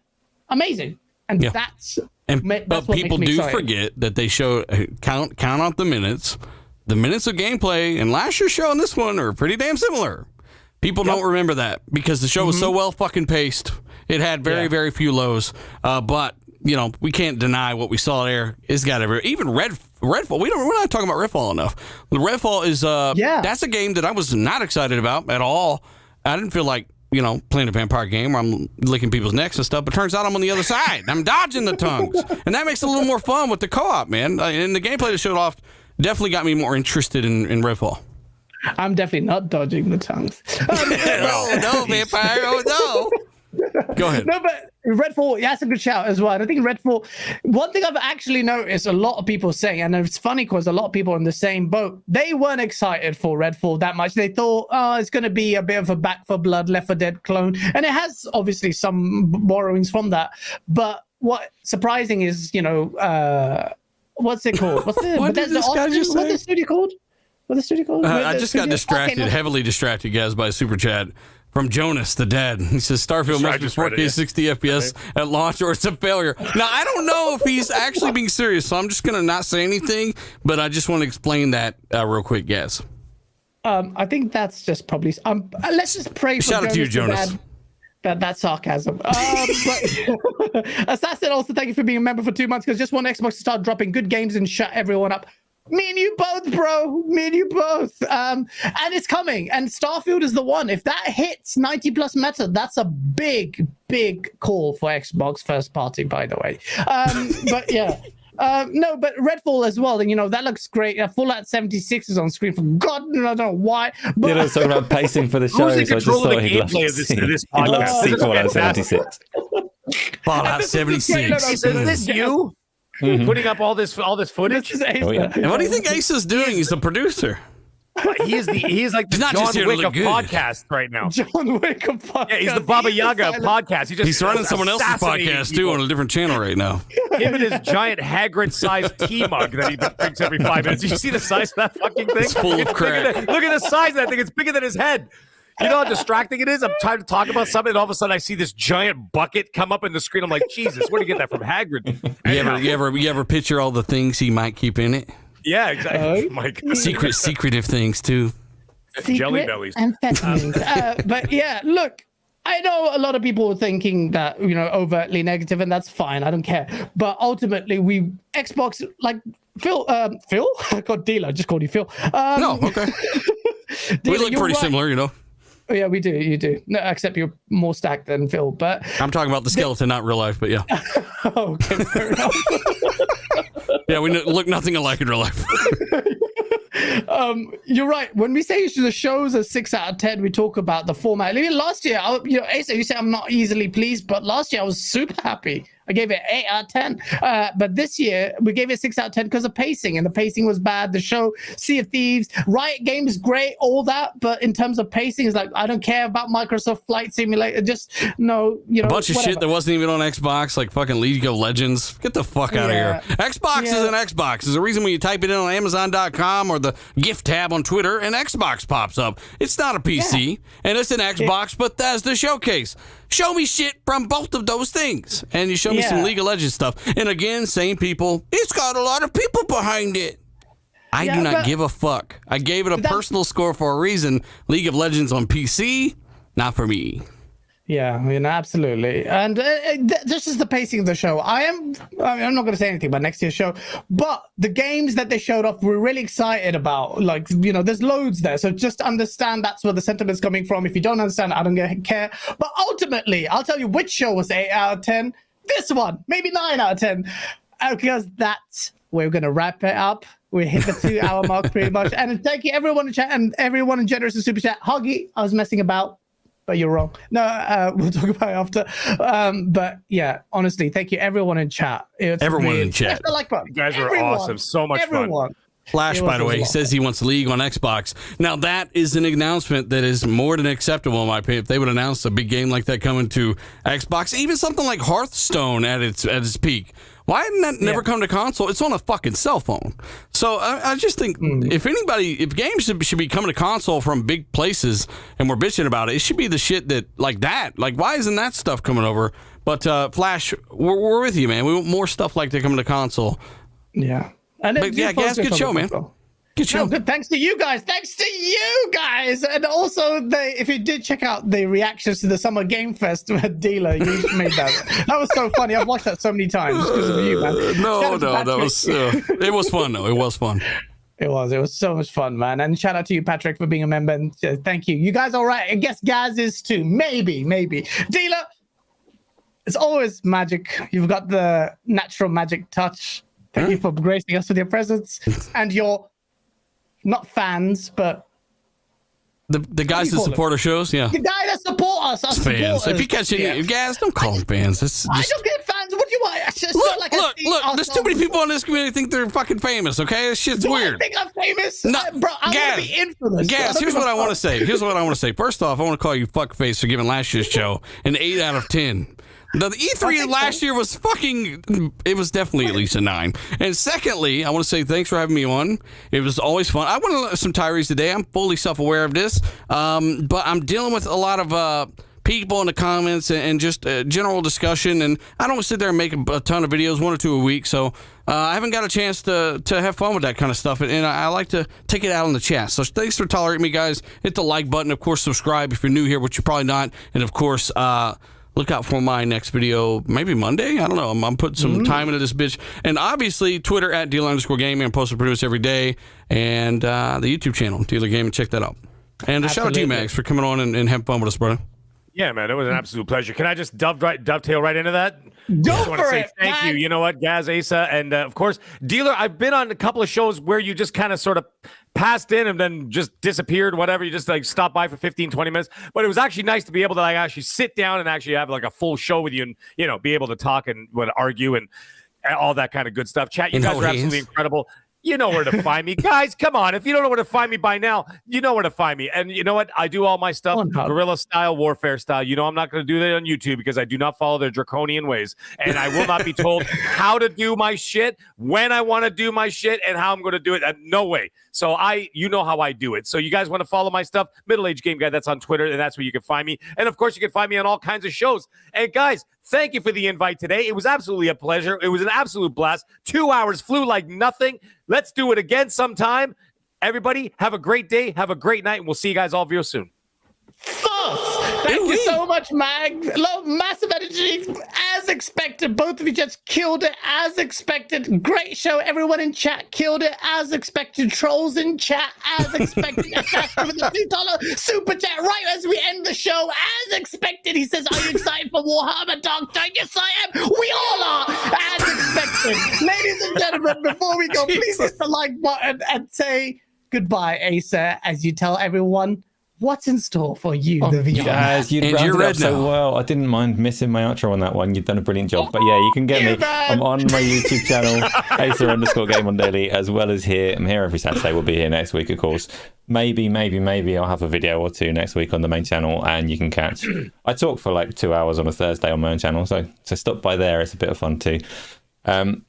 amazing. And Yeah. that's And that's but what people makes me do excited. forget that they show count out the minutes. The minutes of gameplay and last year's show and this one are pretty damn similar. People don't remember that because the show was so well fucking paced. It had very few lows. But you know, we can't deny what we saw there. It's got even Redfall. We're not talking about Redfall enough. The Redfall is that's a game that I was not excited about at all. I didn't feel like, you know, playing a vampire game where I'm licking people's necks and stuff, but turns out I'm on the other side. I'm dodging the tongues. And that makes it a little more fun with the co-op, man. And the gameplay that showed off definitely got me more interested in Redfall. I'm definitely not dodging the tongues. Oh, no, vampire. Oh, no. Go ahead. No, but Redfall, yeah, that's a good shout as well. And I think Redfall, one thing I've actually noticed a lot of people saying, and it's funny because a lot of people are in the same boat, they weren't excited for Redfall that much. They thought, oh, it's going to be a bit of a Back 4 Blood, Left 4 Dead clone. And it has obviously some borrowings from that. But what surprising is, you know, what's it called? What's the, What did this guy just say? What's the studio called? What's the studio called? I just got distracted, heavily distracted, guys, by a super chat from Jonas, the dad. He says, Starfield must be 4K 60 FPS at launch or it's a failure. Now, I don't know if he's actually being serious, so I'm just going to not say anything, but I just want to explain that real quick, guys. I think that's just probably... let's just pray for Shout out to you, Jonas. That's sarcasm. But Assassin, also thank you for being a member for 2 months, because just want Xbox to start dropping good games and shut everyone up. Me and you both, bro. Me and you both. And it's coming. And Starfield is the one. If that hits 90 plus meta, that's a big, big call for Xbox first party, by the way. But yeah. No, but Redfall as well. And, you know, that looks great. Fallout 76 is on screen for God, I don't know why. But Dylan's talking about pacing for the show, Who's in so I just control of thought the he'd love gameplay to of this see, this he'd love to podcast? see This is Fallout fantastic. 76. Fallout this is the 76. trailer. Is this you putting up all this footage? This is Ace. Oh, yeah. And what do you think Ace is doing? He's the producer. He's like the He's not just John here to Wick look of good. podcast right now. John Wick of podcast. Yeah, he's the Baba Yaga of podcast. He's running someone else's podcast, too, on a different channel right now. Him and his giant Hagrid-sized tea mug that he drinks every 5 minutes. Did you see the size of that fucking thing? It's full of bigger crack. look at the size of that thing. It's bigger than his head. You know how distracting it is? I'm trying to talk about something, and all of a sudden I see this giant bucket come up in the screen. I'm like, Jesus, where did you get that from? Hagrid. You ever picture all the things he might keep in it? Yeah, exactly. Oh my God. Secretive things, too. Jelly bellies. Amphetamines. But yeah, look, I know a lot of people are thinking that, you know, overtly negative, and that's fine. I don't care. But ultimately, Xbox, like Phil? I got Dealer. I just called you Phil. No, okay. Dealer, We look you're pretty right. similar, you know. Oh, yeah, we do. You do. No, except you're more stacked than Phil. But I'm talking about the skeleton, not real life, but yeah. Oh, okay, fair enough. Yeah, we look nothing alike in real life. You're right. When we say the show's a 6 out of 10, we talk about the format. Even last year, Asa, you say I'm not easily pleased, but last year I was super happy. I gave it 8 out of 10. But this year, we gave it 6 out of 10 because of pacing, and the pacing was bad. The show, Sea of Thieves, Riot Games, great, all that. But in terms of pacing, it's like, I don't care about Microsoft Flight Simulator. Just, no, a bunch of shit that wasn't even on Xbox, like fucking League of Legends. Get the fuck out of here. Xbox is an Xbox. There's a reason when you type it in on Amazon.com or the gift tab on Twitter, an Xbox pops up. It's not a PC, and it's an Xbox, but that's the showcase. Show me shit from both of those things. And you show me some League of Legends stuff. And again, same people. It's got a lot of people behind it. I do not give a fuck. I gave it a personal score for a reason. League of Legends on PC, not for me. Yeah, absolutely. And this is the pacing of the show. I'm not going to say anything about next year's show, but the games that they showed off, we're really excited about. Like, there's loads there. So just understand that's where the sentiment's coming from. If you don't understand, I don't care. But ultimately, I'll tell you which show was 8 out of 10. This one, maybe 9 out of 10. Because that's where we're going to wrap it up. We hit the 2-hour mark pretty much. And thank you everyone in chat and everyone in Generous and Super Chat. Huggy, I was messing about. But you're wrong. No, we'll talk about it after. But yeah, honestly, thank you everyone in chat. Everyone in chat. The like button. You guys are awesome. So much fun. Flash, by the way, he says he wants League on Xbox. Now, that is an announcement that is more than acceptable, in my opinion. If they would announce a big game like that coming to Xbox, even something like Hearthstone at its peak. Why didn't that never come to console? It's on a fucking cell phone. So I just think if games should be coming to console from big places and we're bitching about it, it should be the shit that, like that. Like, why isn't that stuff coming over? But Flash, we're with you, man. We want more stuff like that coming to console. Yeah. But yeah, guys, good show, man. Good show. No, good. Thanks to you guys. And also, if you did check out the reactions to the Summer Game Fest Dealer, you made that. That was so funny. I've watched that so many times because of you, man. No, that was it was fun though. It was fun. It was so much fun, man. And shout out to you, Patrick, for being a member. And thank you. You guys all right? I guess Gaz is too. Maybe. Dealer, it's always magic. You've got the natural magic touch. Thank you for gracing us with your presence and your not fans, but the guys that support our shows. Yeah, the guy that support us. Us fans. If you catch any guys, don't call them fans. I don't get fans. What do you want? Look. There's too many people in this community think they're fucking famous. Okay, this shit's weird. I think I'm famous? No, bro. I want to be infamous. Gaz, here's what I want to say. First off, I want to call you fuckface for giving last year's show an 8 out of 10. The E3 last year was it was definitely at least a 9. And secondly, I want to say thanks for having me on. It was always fun. I want to some tirades today. I'm fully self-aware of this. But I'm dealing with a lot of people in the comments and just general discussion. And I don't sit there and make a ton of videos, 1 or 2 a week. So I haven't got a chance to have fun with that kind of stuff. And I like to take it out in the chat. So thanks for tolerating me, guys. Hit the like button. Of course, subscribe if you're new here, which you're probably not. And of course, look out for my next video, maybe Monday. I don't know. I'm putting some time into this bitch. And obviously, Twitter at Dealer_Gaming. I'm posting produce every day. And the YouTube channel, Dealer Gaming. Check that out. And a shout out to you, Max, for coming on and having fun with us, brother. Yeah, man, it was an absolute pleasure. Can I just dovetail right into that? Go I just want to say thank man. you. You know what, Gaz, Asa, and of course, Dealer, I've been on a couple of shows where you just kind of sort of passed in and then just disappeared, whatever. You just like stopped by for 15, 20 minutes. But it was actually nice to be able to like actually sit down and actually have like a full show with you and, be able to talk and argue and all that kind of good stuff. Chat, you guys are absolutely incredible. You know where to find me. Guys, come on. If you don't know where to find me by now, you know where to find me. And you know what? I do all my stuff guerrilla style, warfare style. I'm not going to do that on YouTube because I do not follow their draconian ways. And I will not be told how to do my shit, when I want to do my shit, and how I'm going to do it. No way. So you know how I do it. So you guys want to follow my stuff? Middle Age Game Guy, that's on Twitter, and that's where you can find me. And of course, you can find me on all kinds of shows. And guys, thank you for the invite today. It was absolutely a pleasure. It was an absolute blast. 2 hours flew like nothing. Let's do it again sometime. Everybody, have a great day. Have a great night. And we'll see you guys all real soon. Fuss! Thank you so much, Mag. Massive energy, as expected. Both of you just killed it, as expected. Great show. Everyone in chat killed it, as expected. Trolls in chat, as expected. Assassin with the $2 super chat right as we end the show, as expected. He says, "Are you excited for Warhammer Dark Tide?" Yes, I am. We all are, as expected. Ladies and gentlemen, before we go, please hit the like button and say goodbye, Acer, as you tell everyone what's in store for you, the VR. Guys, you rounded it up so well. I didn't mind missing my outro on that one. You've done a brilliant job. But yeah, you can get me. I'm on my YouTube channel, Acer_GameOnDaily, as well as here. I'm here every Saturday. We'll be here next week, of course. Maybe I'll have a video or two next week on the main channel, and you can catch. I talk for like 2 hours on a Thursday on my own channel, so stop by there. It's a bit of fun too. And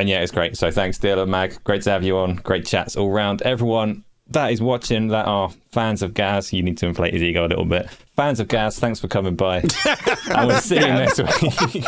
yeah, it's great. So thanks, Dealer Mag. Great to have you on. Great chats all round. Everyone that is watching, that are fans of Gaz, you need to inflate his ego a little bit. Fans of Gaz, thanks for coming by. And we'll see you next week.